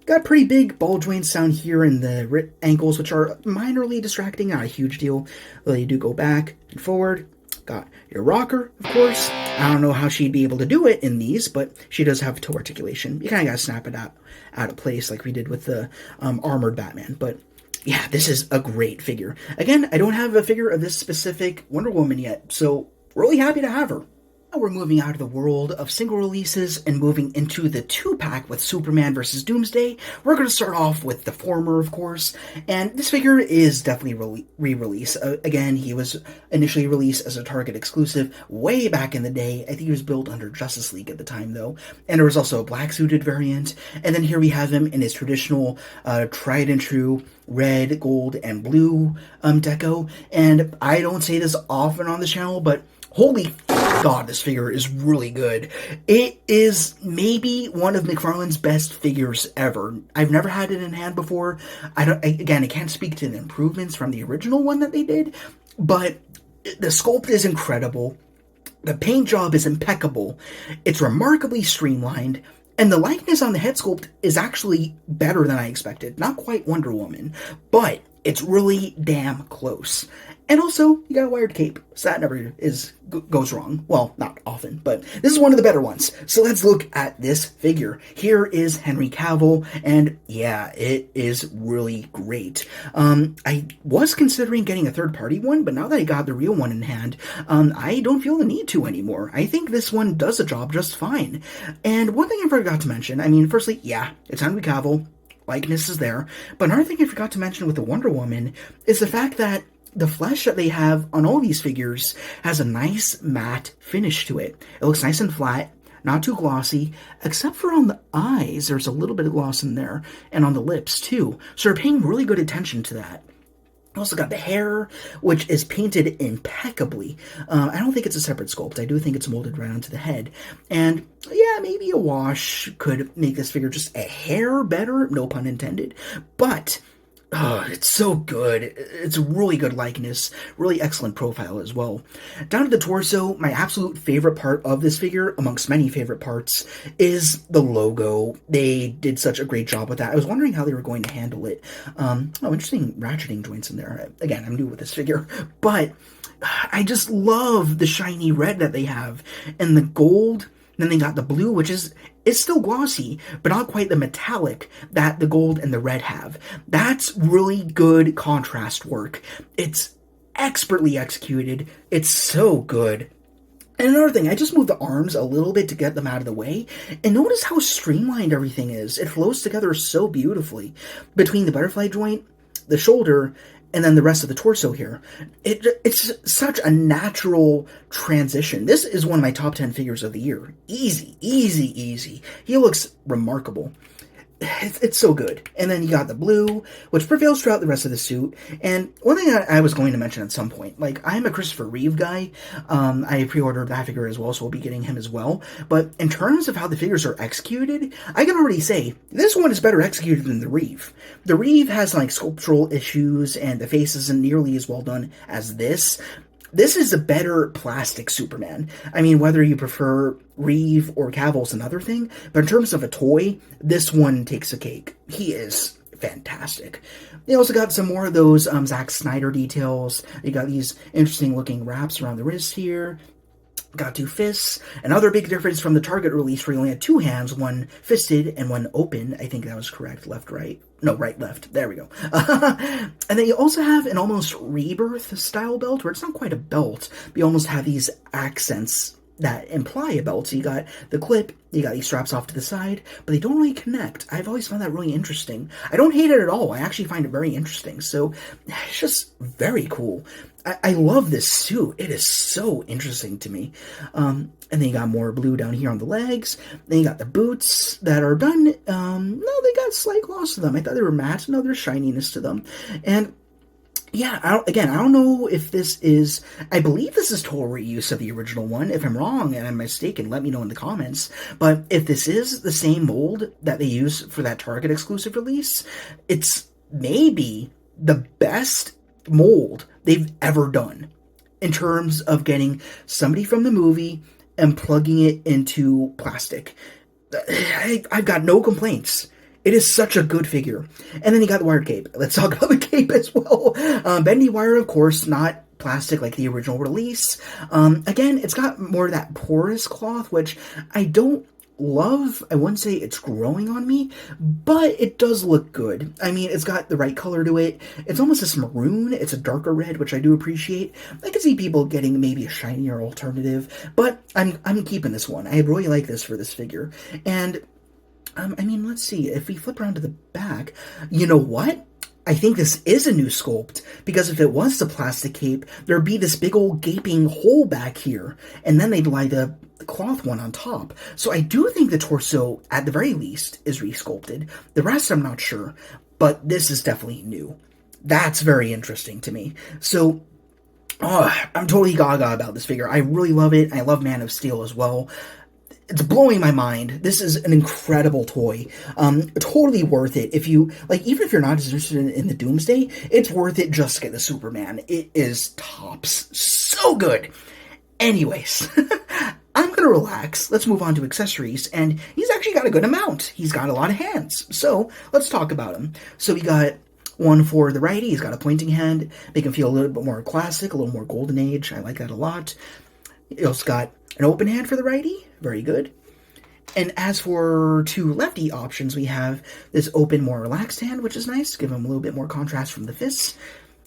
Got pretty big ball joints down here in the ankles, which are minorly distracting, not a huge deal. Though you do go back and forward. Got your rocker, of course. I don't know how she'd be able to do it in these, but she does have toe articulation. You kind of got to snap it out of place like we did with the armored Batman. But yeah, this is a great figure. Again, I don't have a figure of this specific Wonder Woman yet, so really happy to have her. Now we're moving out of the world of single releases and moving into the 2-pack with Superman vs. Doomsday. We're going to start off with the former, of course, and this figure is definitely re-release. Again, he was initially released as a Target exclusive way back in the day. I think he was built under Justice League at the time, though, and there was also a black-suited variant, and then here we have him in his traditional tried and true red, gold, and blue deco, and I don't say this often on the channel, but holy God, this figure is really good. It is maybe one of McFarlane's best figures ever. I've never had it in hand before. I can't speak to the improvements from the original one that they did, but the sculpt is incredible. The paint job is impeccable. It's remarkably streamlined. And the likeness on the head sculpt is actually better than I expected. Not quite Wonder Woman, but it's really damn close. And also, you got a wired cape, so that never goes wrong. Well, not often, but this is one of the better ones. So let's look at this figure. Here is Henry Cavill, and yeah, it is really great. I was considering getting a third-party one, but now that I got the real one in hand, I don't feel the need to anymore. I think this one does the job just fine. And one thing I forgot to mention, I mean, firstly, yeah, it's Henry Cavill. Likeness is there. But another thing I forgot to mention with the Wonder Woman is the fact that the flesh that they have on all these figures has a nice matte finish to it. It looks nice and flat, not too glossy, except for on the eyes. There's a little bit of gloss in there, and on the lips too. So they're paying really good attention to that. Also got the hair, which is painted impeccably. I don't think it's a separate sculpt. I do think it's molded right onto the head. And yeah, maybe a wash could make this figure just a hair better, no pun intended. But Oh, it's so good. It's a really good likeness, really excellent profile as well. Down to the torso, my absolute favorite part of this figure, amongst many favorite parts, is the logo. They did such a great job with that. I was wondering how they were going to handle it. Interesting ratcheting joints in there. Again, I'm new with this figure, but I just love the shiny red that they have, and the gold. Then they got the blue, which is still glossy, but not quite the metallic that the gold and the red have. That's really good contrast work. It's expertly executed. It's so good. And another thing, I just moved the arms a little bit to get them out of the way, and notice how streamlined everything is. It flows together so beautifully between the butterfly joint, the shoulder, and then the rest of the torso here. It's such a natural transition. This is one of my top 10 figures of the year. Easy, easy, easy. He looks remarkable. It's so good. And then you got the blue, which prevails throughout the rest of the suit. And one thing I was going to mention at some point, like, I'm a Christopher Reeve guy. I pre-ordered that figure as well, so we'll be getting him as well. But in terms of how the figures are executed, I can already say this one is better executed than the Reeve. The Reeve has, like, sculptural issues, and the face isn't nearly as well done as this. This is a better plastic Superman. I mean, whether you prefer Reeve or Cavill's another thing, but in terms of a toy, this one takes a cake. He is fantastic. They also got some more of those Zack Snyder details. They got these interesting looking wraps around the wrist here. Got two fists. Another big difference from the Target release where you only had two hands, one fisted and one open. I think that was correct. Left, right. No, right, left. There we go. And then you also have an almost Rebirth style belt, where it's not quite a belt, but you almost have these accents that imply a belt. So you got the clip, you got these straps off to the side, but they don't really connect. I've always found that really interesting. I don't hate it at all. I actually find it very interesting. So it's just very cool. I love this suit. It is so interesting to me. And then you got more blue down here on the legs. Then you got the boots that are done. No, they got slight gloss to them. I thought they were matte. No, there's shininess to them. And yeah, I don't know if this is... I believe this is total reuse of the original one. If I'm wrong and I'm mistaken, let me know in the comments. But if this is the same mold that they use for that Target exclusive release, it's maybe the best mold they've ever done in terms of getting somebody from the movie and plugging it into plastic. I've got no complaints. It is such a good figure. And then you got the wired cape. Let's talk about the cape as well. Bendy wire, of course, not plastic like the original release. Again, it's got more of that porous cloth, which I don't love. I wouldn't say it's growing on me, but it does look good. I mean, it's got the right color to it. It's almost this maroon. It's a darker red, which I do appreciate. I can see people getting maybe a shinier alternative, but I'm keeping this one. I really like this for this figure. And I mean, let's see. If we flip around to the back, you know what? I think this is a new sculpt, because if it was the plastic cape, there'd be this big old gaping hole back here, and then they'd lie the cloth one on top. So I do think the torso, at the very least, is resculpted. The rest, I'm not sure, but this is definitely new. That's very interesting to me. So, I'm totally gaga about this figure. I really love it. I love Man of Steel as well. It's blowing my mind. This is an incredible toy. Totally worth it. If you, like, even if you're not as interested in the Doomsday, it's worth it just to get the Superman. It is tops. So good. Anyways, I'm going to relax. Let's move on to accessories. And he's actually got a good amount. He's got a lot of hands. So let's talk about him. So we got one for the righty. He's got a pointing hand. Make him feel a little bit more classic, a little more golden age. I like that a lot. He also got an open hand for the righty. Very good. And as for two lefty options, we have this open, more relaxed hand, which is nice. Give him a little bit more contrast from the fists.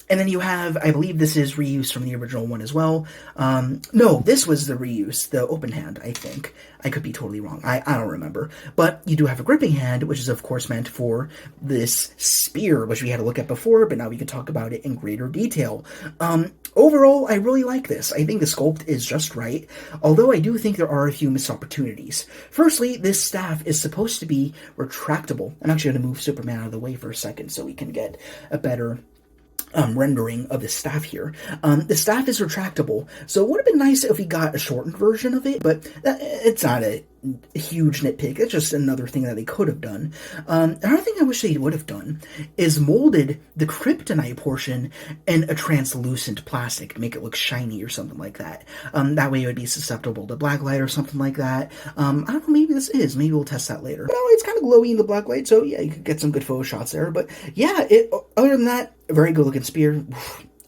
And then you have, I believe this is reuse from the original one as well. No, this was the reuse, the open hand, I think. I could be totally wrong. I don't remember. But you do have a gripping hand, which is, of course, meant for this spear, which we had to look at before, but now we can talk about it in greater detail. Overall, I really like this. I think the sculpt is just right, although I do think there are a few missed opportunities. Firstly, this staff is supposed to be retractable. I'm actually going to move Superman out of the way for a second so we can get a better rendering of the staff here. The staff is retractable, so it would have been nice if we got a shortened version of it, but it's not a a huge nitpick. It's just another thing that they could have done. Another thing I wish they would have done is molded the kryptonite portion in a translucent plastic to make it look shiny or something like that. That way it would be susceptible to black light or something like that. I don't know, maybe this is. Maybe we'll test that later. But it's kind of glowy in the black light, so yeah, you could get some good photo shots there. But yeah, other than that, a very good looking spear.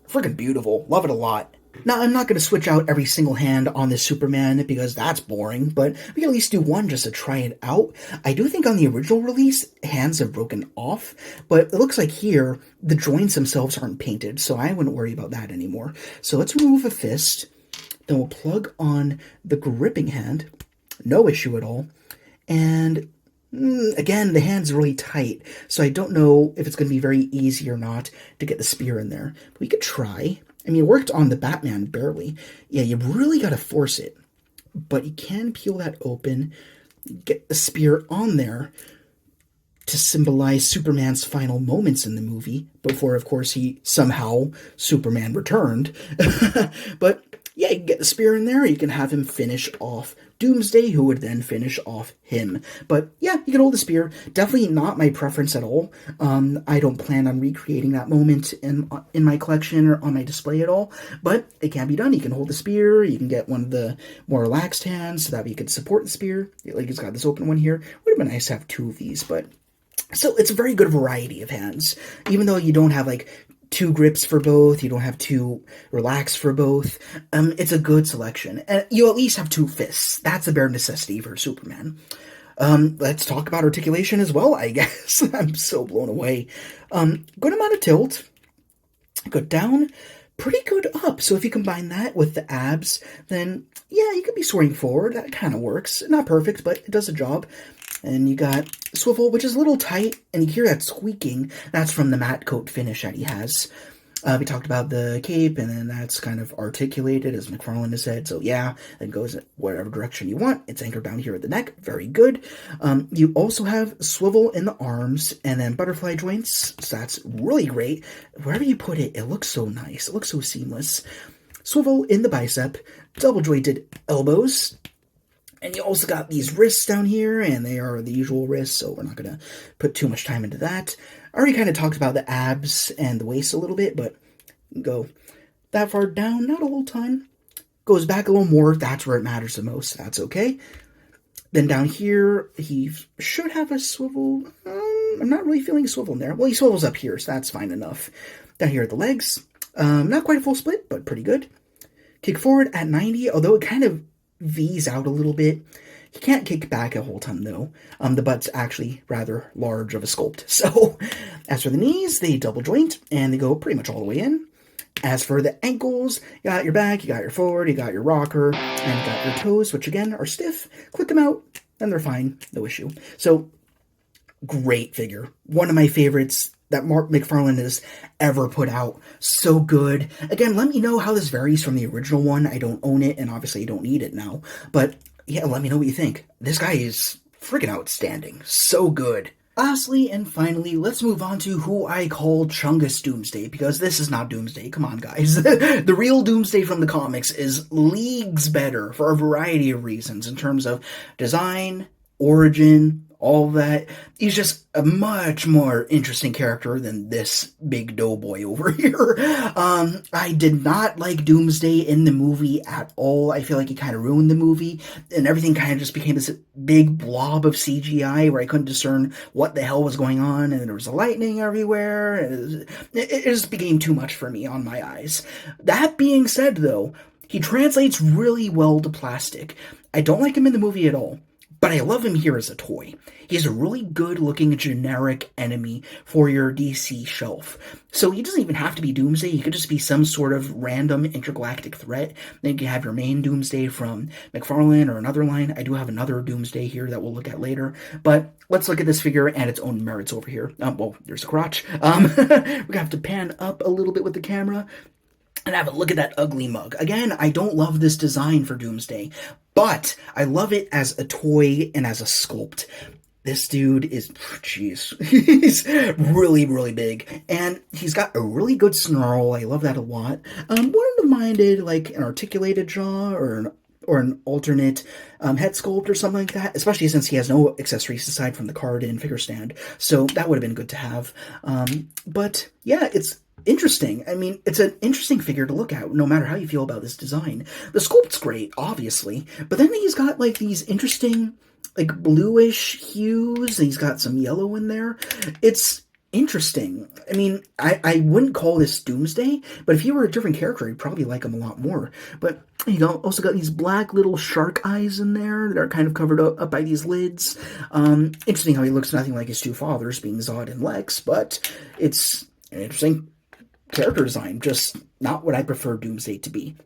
Freaking beautiful. Love it a lot. Now, I'm not going to switch out every single hand on this Superman because that's boring, but we can at least do one just to try it out. I do think on the original release, hands have broken off, but it looks like here, the joints themselves aren't painted, so I wouldn't worry about that anymore. So let's remove a fist, then we'll plug on the gripping hand, no issue at all, and again, the hand's really tight, so I don't know if it's going to be very easy or not to get the spear in there, but we could try. I mean, it worked on the Batman, barely. Yeah, you really got to force it. But you can peel that open, get the spear on there to symbolize Superman's final moments in the movie, before, of course, Superman returned. But yeah, you can get the spear in there, you can have him finish off Doomsday, who would then finish off him. But yeah, you can hold the spear. Definitely not my preference at all. I don't plan on recreating that moment in my collection or on my display at all, but it can be done. You can hold the spear, you can get one of the more relaxed hands so that you can support the spear. Like, it's got this open one here. Would have been nice to have two of these, but so it's a very good variety of hands. Even though you don't have like two grips for both, you don't have two relaxed for both, it's a good selection. And you at least have two fists. That's a bare necessity for Superman. Let's talk about articulation as well, I guess. I'm so blown away. Good amount of tilt. Good down. Pretty good up. So if you combine that with the abs, then yeah, you could be soaring forward. That kind of works. Not perfect, but it does the job. And you got swivel, which is a little tight, and you hear that squeaking. That's from the matte coat finish that he has. We talked about the cape, and then that's kind of articulated, as McFarlane has said. So yeah, it goes whatever direction you want. It's anchored down here at the neck. Very good. You also have swivel in the arms, and then butterfly joints. So that's really great. Wherever you put it, it looks so nice. It looks so seamless. Swivel in the bicep. Double jointed elbows. And you also got these wrists down here, and they are the usual wrists, so we're not going to put too much time into that. I already kind of talked about the abs and the waist a little bit, but go that far down, not a whole ton. Goes back a little more, that's where it matters the most, that's okay. Then down here, he should have a swivel. I'm not really feeling a swivel in there. Well, he swivels up here, so that's fine enough. Down here at the legs, not quite a full split, but pretty good. Kick forward at 90, although it kind of V's out a little bit. He can't kick back a whole ton, though. The butt's actually rather large of a sculpt. So, as for the knees, they double joint, and they go pretty much all the way in. As for the ankles, you got your back, you got your forward, you got your rocker, and you got your toes, which again are stiff. Click them out, and they're fine. No issue. So, great figure. One of my favorites that Mark McFarlane has ever put out. So good. Again, let me know how this varies from the original one. I don't own it, and obviously I don't need it now. But yeah, let me know what you think. This guy is freaking outstanding. So good. Lastly and finally, let's move on to who I call Chungus Doomsday, because this is not Doomsday. Come on, guys. The real Doomsday from the comics is leagues better for a variety of reasons in terms of design, origin, all that. He's just a much more interesting character than this big doughboy over here. I did not like Doomsday in the movie at all. I feel like he kind of ruined the movie, and everything kind of just became this big blob of CGI where I couldn't discern what the hell was going on, and there was lightning everywhere. It just became too much for me on my eyes. That being said, though, he translates really well to plastic. I don't like him in the movie at all, but I love him here as a toy. He's a really good-looking generic enemy for your DC shelf. So he doesn't even have to be Doomsday. He could just be some sort of random intergalactic threat. Then you can have your main Doomsday from McFarlane or another line. I do have another Doomsday here that we'll look at later. But let's look at this figure and its own merits over here. Well, there's the crotch. We're going to have to pan up a little bit with the camera and have a look at that ugly mug. Again, I don't love this design for Doomsday, but I love it as a toy and as a sculpt. This dude is, jeez, he's really, really big, and he's got a really good snarl. I love that a lot. Wouldn't have minded, like, an articulated jaw or or an alternate head sculpt or something like that, especially since he has no accessories aside from the card and figure stand. So that would have been good to have. But yeah, it's interesting. I mean, it's an interesting figure to look at, no matter how you feel about this design. The sculpt's great, obviously, but then he's got like these interesting, like bluish hues. He's got some yellow in there. It's interesting. I mean, I wouldn't call this Doomsday, but if he were a different character, I'd probably like him a lot more. But you also got these black little shark eyes in there that are kind of covered up by these lids. Interesting how he looks nothing like his two fathers, being Zod and Lex, but it's an interesting character design, just not what I prefer Doomsday to be.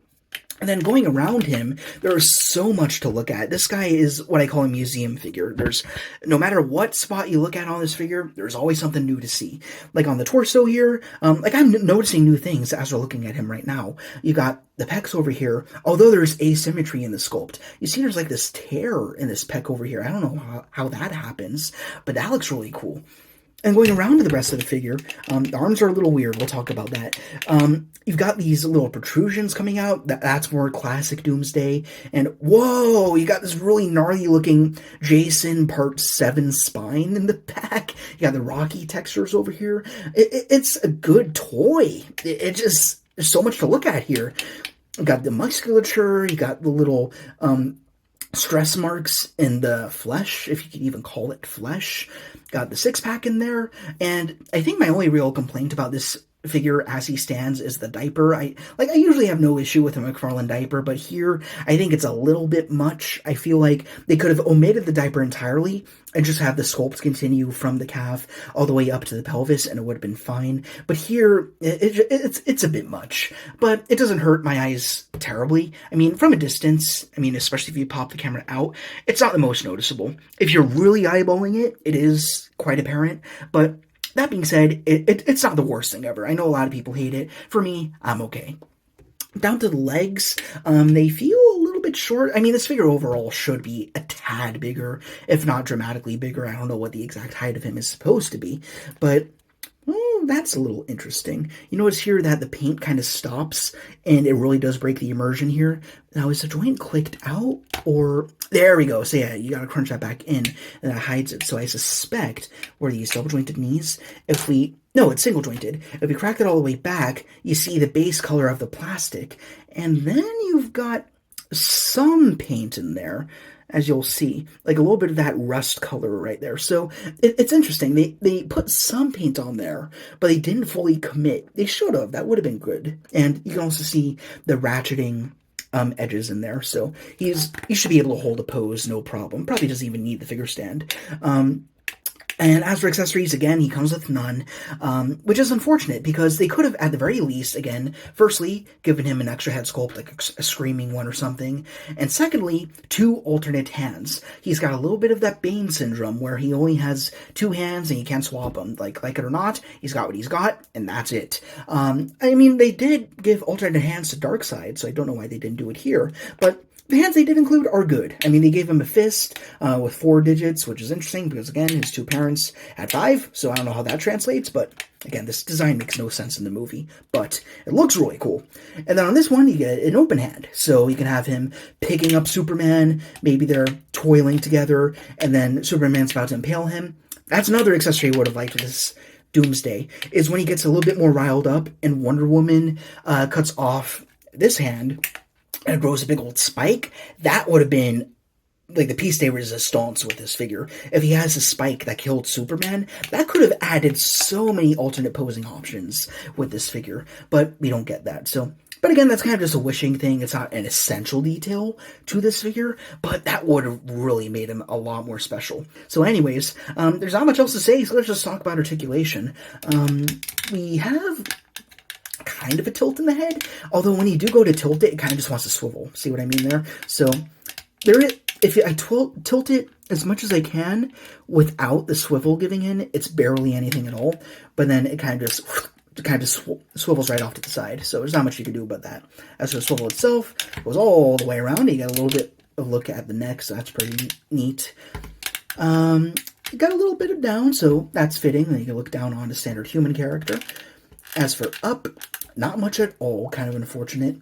And then going around him, there is so much to look at. This guy is what I call a museum figure. There's, no matter what spot you look at on this figure, there's always something new to see. Like on the torso here, like I'm noticing new things as we're looking at him right now. You got the pecs over here, although there's asymmetry in the sculpt. You see there's like this tear in this pec over here. I don't know how that happens, but that looks really cool. And going around to the rest of the figure, the arms are a little weird. We'll talk about that. You've got these little protrusions coming out. That's more classic Doomsday. And whoa, you got this really gnarly looking Jason Part 7 spine in the back. You got the rocky textures over here. It's a good toy. It just, there's so much to look at here. You got the musculature. You got the little stress marks in the flesh, if you can even call it flesh. Got the six-pack in there, and I think my only real complaint about this figure as he stands is the diaper. I usually have no issue with a McFarlane diaper, but here I think it's a little bit much. I feel like they could have omitted the diaper entirely and just have the sculpt continue from the calf all the way up to the pelvis, and it would have been fine. But here, it's a bit much. But it doesn't hurt my eyes terribly. I mean, from a distance, I mean, especially if you pop the camera out, it's not the most noticeable. If you're really eyeballing it, it is quite apparent, but that being said, it's not the worst thing ever. I know a lot of people hate it. For me, I'm okay. Down to the legs, they feel a little bit short. I mean, this figure overall should be a tad bigger, if not dramatically bigger. I don't know what the exact height of him is supposed to be, but that's a little interesting. You notice here that the paint kind of stops, and it really does break the immersion here. Now, is the joint clicked out, or... There we go. So yeah, you gotta crunch that back in, and that hides it. So I suspect, were these double-jointed knees? No, it's single-jointed. If we crack it all the way back, you see the base color of the plastic, and then you've got some paint in there, as you'll see, like a little bit of that rust color right there. So it's interesting. They put some paint on there, but they didn't fully commit. They should have. That would have been good. And you can also see the ratcheting edges in there. So he should be able to hold a pose, no problem. Probably doesn't even need the figure stand. And as for accessories, again, he comes with none, which is unfortunate because they could have, at the very least, again, firstly, given him an extra head sculpt, like a screaming one or something, and secondly, 2 alternate hands. He's got a little bit of that Bane syndrome where he only has 2 hands and he can't swap them. Like it or not, he's got what he's got, and that's it. I mean, they did give alternate hands to Darkseid, so I don't know why they didn't do it here, but the hands they did include are good. I mean, they gave him a fist with 4 digits, which is interesting because, again, his 2 parents had 5, so I don't know how that translates, but, again, this design makes no sense in the movie, but it looks really cool. And then on this one, you get an open hand, so you can have him picking up Superman, maybe they're toiling together, and then Superman's about to impale him. That's another accessory I would have liked with this Doomsday, is when he gets a little bit more riled up, and Wonder Woman cuts off this hand, and it grows a big old spike. That would have been like the piece de resistance with this figure. If he has a spike that killed Superman, that could have added so many alternate posing options with this figure, but we don't get that. So, but again, that's kind of just a wishing thing. It's not an essential detail to this figure, but that would have really made him a lot more special. So anyways, there's not much else to say, so let's just talk about articulation. We have kind of a tilt in the head, although when you do go to tilt it, it kind of just wants to swivel. See what I mean there? So there is, if I tilt it as much as I can without the swivel giving in, it's barely anything at all, but then it kind of just swivels right off to the side, so there's not much you can do about that. As for the swivel itself, it goes all the way around. You got a little bit of look at the neck, so that's pretty neat. You got a little bit of down, so that's fitting. Then you can look down on a standard human character. As for up, not much at all, kind of unfortunate.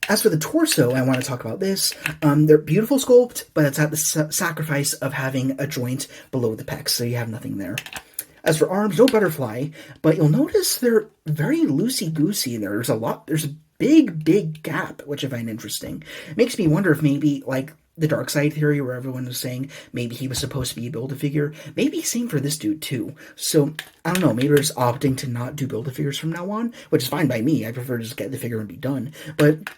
As for the torso, I want to talk about this. They're beautiful sculpt, but it's at the sacrifice of having a joint below the pecs, so you have nothing there. As for arms, no butterfly, but you'll notice they're very loosey-goosey in there. There's a big gap, which I find interesting. It makes me wonder if maybe, like, the Dark Side theory, where everyone was saying maybe he was supposed to be a Build-A-Figure, maybe same for this dude, too. So, I don't know, maybe they're just opting to not do Build-A-Figures from now on, which is fine by me. I prefer to just get the figure and be done. But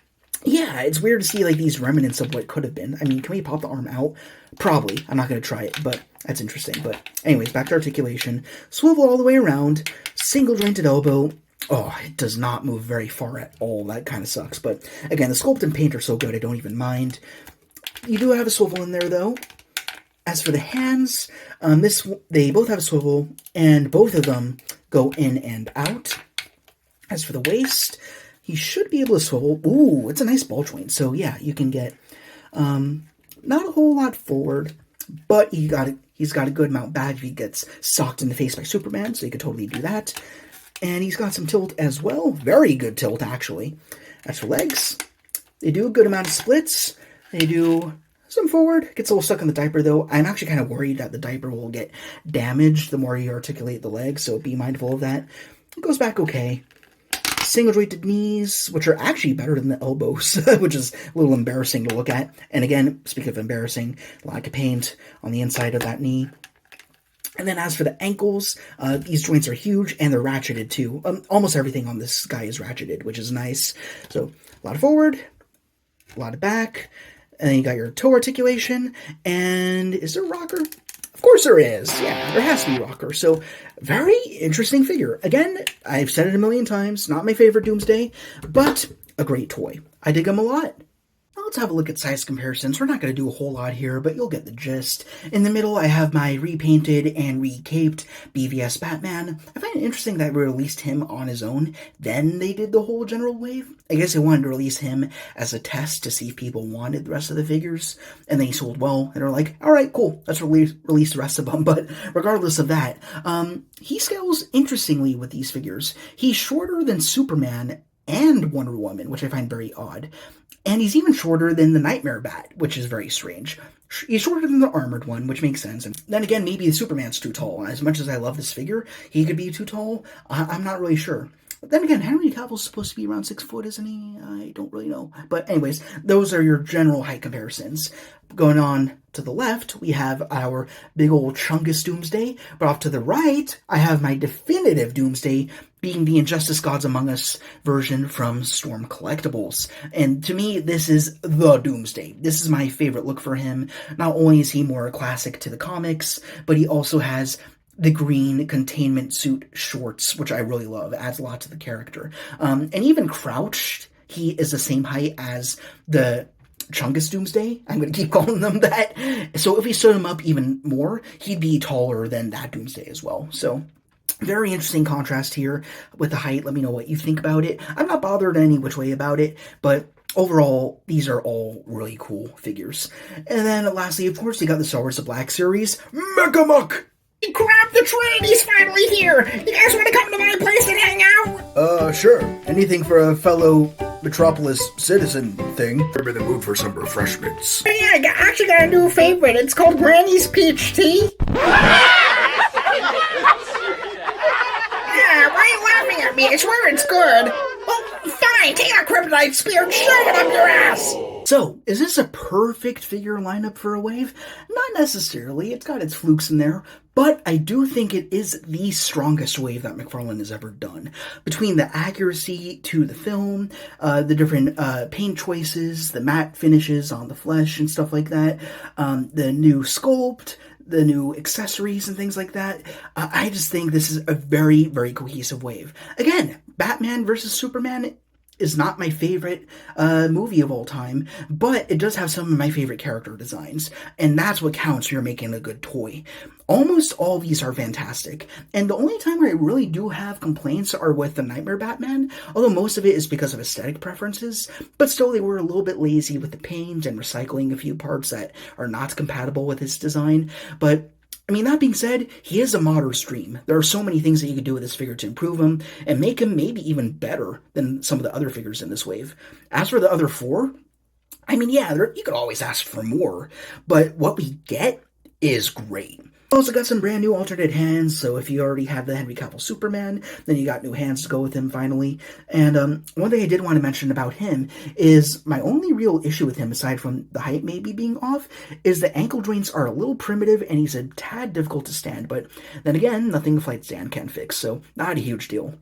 yeah, it's weird to see, like, these remnants of what could have been. I mean, can we pop the arm out? Probably. I'm not going to try it, but that's interesting. But anyways, back to articulation. Swivel all the way around. Single jointed elbow. Oh, it does not move very far at all. That kind of sucks. But again, the sculpt and paint are so good, I don't even mind. You do have a swivel in there, though. As for the hands, they both have a swivel, and both of them go in and out. As for the waist, he should be able to swivel. Ooh, it's a nice ball joint. So yeah, you can get not a whole lot forward, but he's got a good amount back if he gets socked in the face by Superman, so he could totally do that. And he's got some tilt as well. Very good tilt, actually. As for legs, they do a good amount of splits. They do some forward. Gets a little stuck in the diaper, though. I'm actually kind of worried that the diaper will get damaged the more you articulate the legs, so be mindful of that. It goes back okay. Single jointed knees, which are actually better than the elbows, which is a little embarrassing to look at. And again, speaking of embarrassing, lack of paint on the inside of that knee. And then as for the ankles, these joints are huge, and they're ratcheted too. Almost everything on this guy is ratcheted, which is nice. So, a lot of forward, a lot of back, and then you got your toe articulation, and is there a rocker? Of course there is. Yeah, there has to be a rocker. So, very interesting figure. Again, I've said it a million times, not my favorite Doomsday, but a great toy. I dig him a lot. Now let's have a look at size comparisons. We're not going to do a whole lot here, but you'll get the gist. In the middle, I have my repainted and recaped BVS Batman. I find it interesting that we released him on his own, then they did the whole general wave. I guess they wanted to release him as a test to see if people wanted the rest of the figures, and then he sold well, and they're like, alright, cool, let's release the rest of them. But regardless of that, he scales interestingly with these figures. He's shorter than Superman and Wonder Woman, which I find very odd. And he's even shorter than the Nightmare Bat, which is very strange. He's shorter than the Armored one, which makes sense. And then again, maybe the Superman's too tall. As much as I love this figure, he could be too tall. I'm not really sure. But then again, Henry Cavill's supposed to be around 6 foot, isn't he? I don't really know. But anyways, those are your general height comparisons. Going on to the left, we have our big old chungus Doomsday. But off to the right, I have my definitive Doomsday, being the Injustice Gods Among Us version from Storm Collectibles. And to me, this is the Doomsday. This is my favorite look for him. Not only is he more classic to the comics, but he also has the green containment suit shorts, which I really love. It adds a lot to the character. And even crouched, he is the same height as the Chungus Doomsday. I'm going to keep calling them that. So if we stood him up even more, he'd be taller than that Doomsday as well. So very interesting contrast here with the height. Let me know what you think about it. I'm not bothered in any which way about it, but overall, these are all really cool figures. And then lastly, of course, you got the Star Wars The Black Series, Megamuck! Grab the train, he's finally here! You guys want to come to my place and hang out? Sure. Anything for a fellow Metropolis citizen thing. I'm in the mood for some refreshments. Oh yeah, I actually got a new favorite. It's called Granny's Peach Tea. Yeah, why are you laughing at me? I swear it's good. Well, fine, take that kryptonite spear and shove it up your ass! So, is this a perfect figure lineup for a wave? Not necessarily. It's got its flukes in there, but I do think it is the strongest wave that McFarlane has ever done. Between the accuracy to the film, the different paint choices, the matte finishes on the flesh and stuff like that, the new sculpt, the new accessories and things like that, I just think this is a very, very cohesive wave. Again, Batman versus Superman is not my favorite movie of all time, but it does have some of my favorite character designs, and that's what counts when you're making a good toy. Almost all of these are fantastic, and the only time where I really do have complaints are with the Nightmare Batman, although most of it is because of aesthetic preferences, but still they were a little bit lazy with the paint and recycling a few parts that are not compatible with his design. But I mean, that being said, he is a modder stream. There are so many things that you could do with this figure to improve him and make him maybe even better than some of the other figures in this wave. As for the other 4, I mean, yeah, you could always ask for more, but what we get is great. Also got some brand new alternate hands, so if you already have the Henry Cavill Superman, then you got new hands to go with him finally. And one thing I did want to mention about him is my only real issue with him, aside from the height maybe being off, is the ankle joints are a little primitive and he's a tad difficult to stand, but then again, nothing the flight stand can fix, so not a huge deal.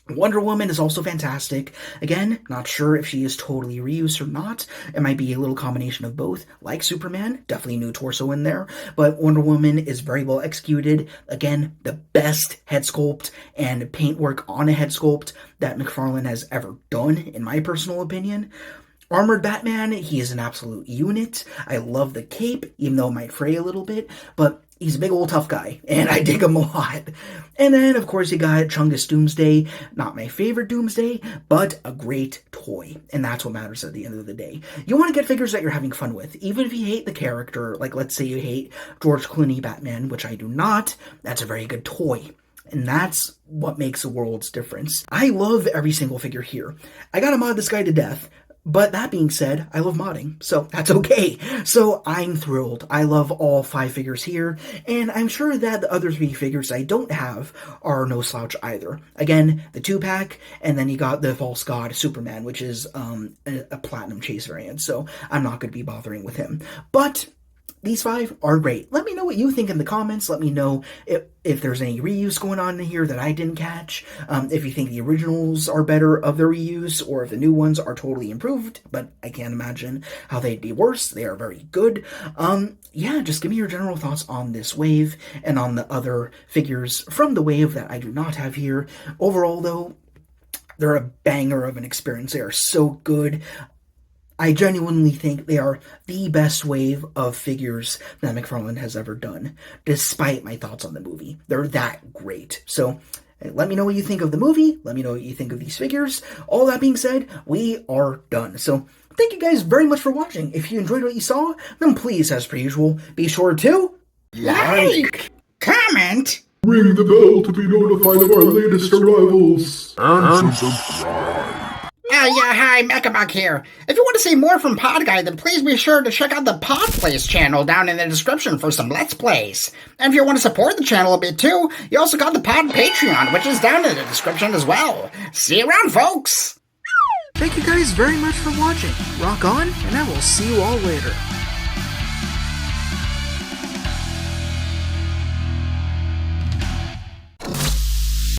Wonder Woman is also fantastic. Again, not sure if she is totally reused or not. It might be a little combination of both. Like Superman, definitely new torso in there. But Wonder Woman is very well executed. Again, the best head sculpt and paintwork on a head sculpt that McFarlane has ever done, in my personal opinion. Armored Batman, he is an absolute unit. I love the cape, even though it might fray a little bit, but he's a big old tough guy, and I dig him a lot. And then, of course, you got Chungus Doomsday. Not my favorite Doomsday, but a great toy. And that's what matters at the end of the day. You want to get figures that you're having fun with. Even if you hate the character, like let's say you hate George Clooney Batman, which I do not, that's a very good toy. And that's what makes a world's difference. I love every single figure here. I gotta mod this guy to death. But that being said, I love modding, so that's okay. So I'm thrilled. I love all 5 figures here, and I'm sure that the other 3 figures I don't have are no slouch either. Again, the 2-pack, and then you got the False God Superman, which is a Platinum Chase variant, so I'm not going to be bothering with him. But these 5 are great. Let me know what you think in the comments. Let me know if there's any reuse going on in here that I didn't catch. If you think the originals are better of the reuse, or if the new ones are totally improved, but I can't imagine how they'd be worse. They are very good. Yeah, just give me your general thoughts on this wave and on the other figures from the wave that I do not have here. Overall, though, they're a banger of an experience. They are so good. I genuinely think they are the best wave of figures that McFarlane has ever done, despite my thoughts on the movie. They're that great. So let me know what you think of the movie. Let me know what you think of these figures. All that being said, we are done. So thank you guys very much for watching. If you enjoyed what you saw, then please, as per usual, be sure to Like, comment, ring the bell to be notified of our latest arrivals, and subscribe. Yeah, hi, Mechabug here. If you want to see more from Pod Guy, then please be sure to check out the Pod Plays channel down in the description for some Let's Plays. And if you want to support the channel a bit too, you also got the Pod Patreon, which is down in the description as well. See you around, folks! Thank you guys very much for watching. Rock on, and I will see you all later.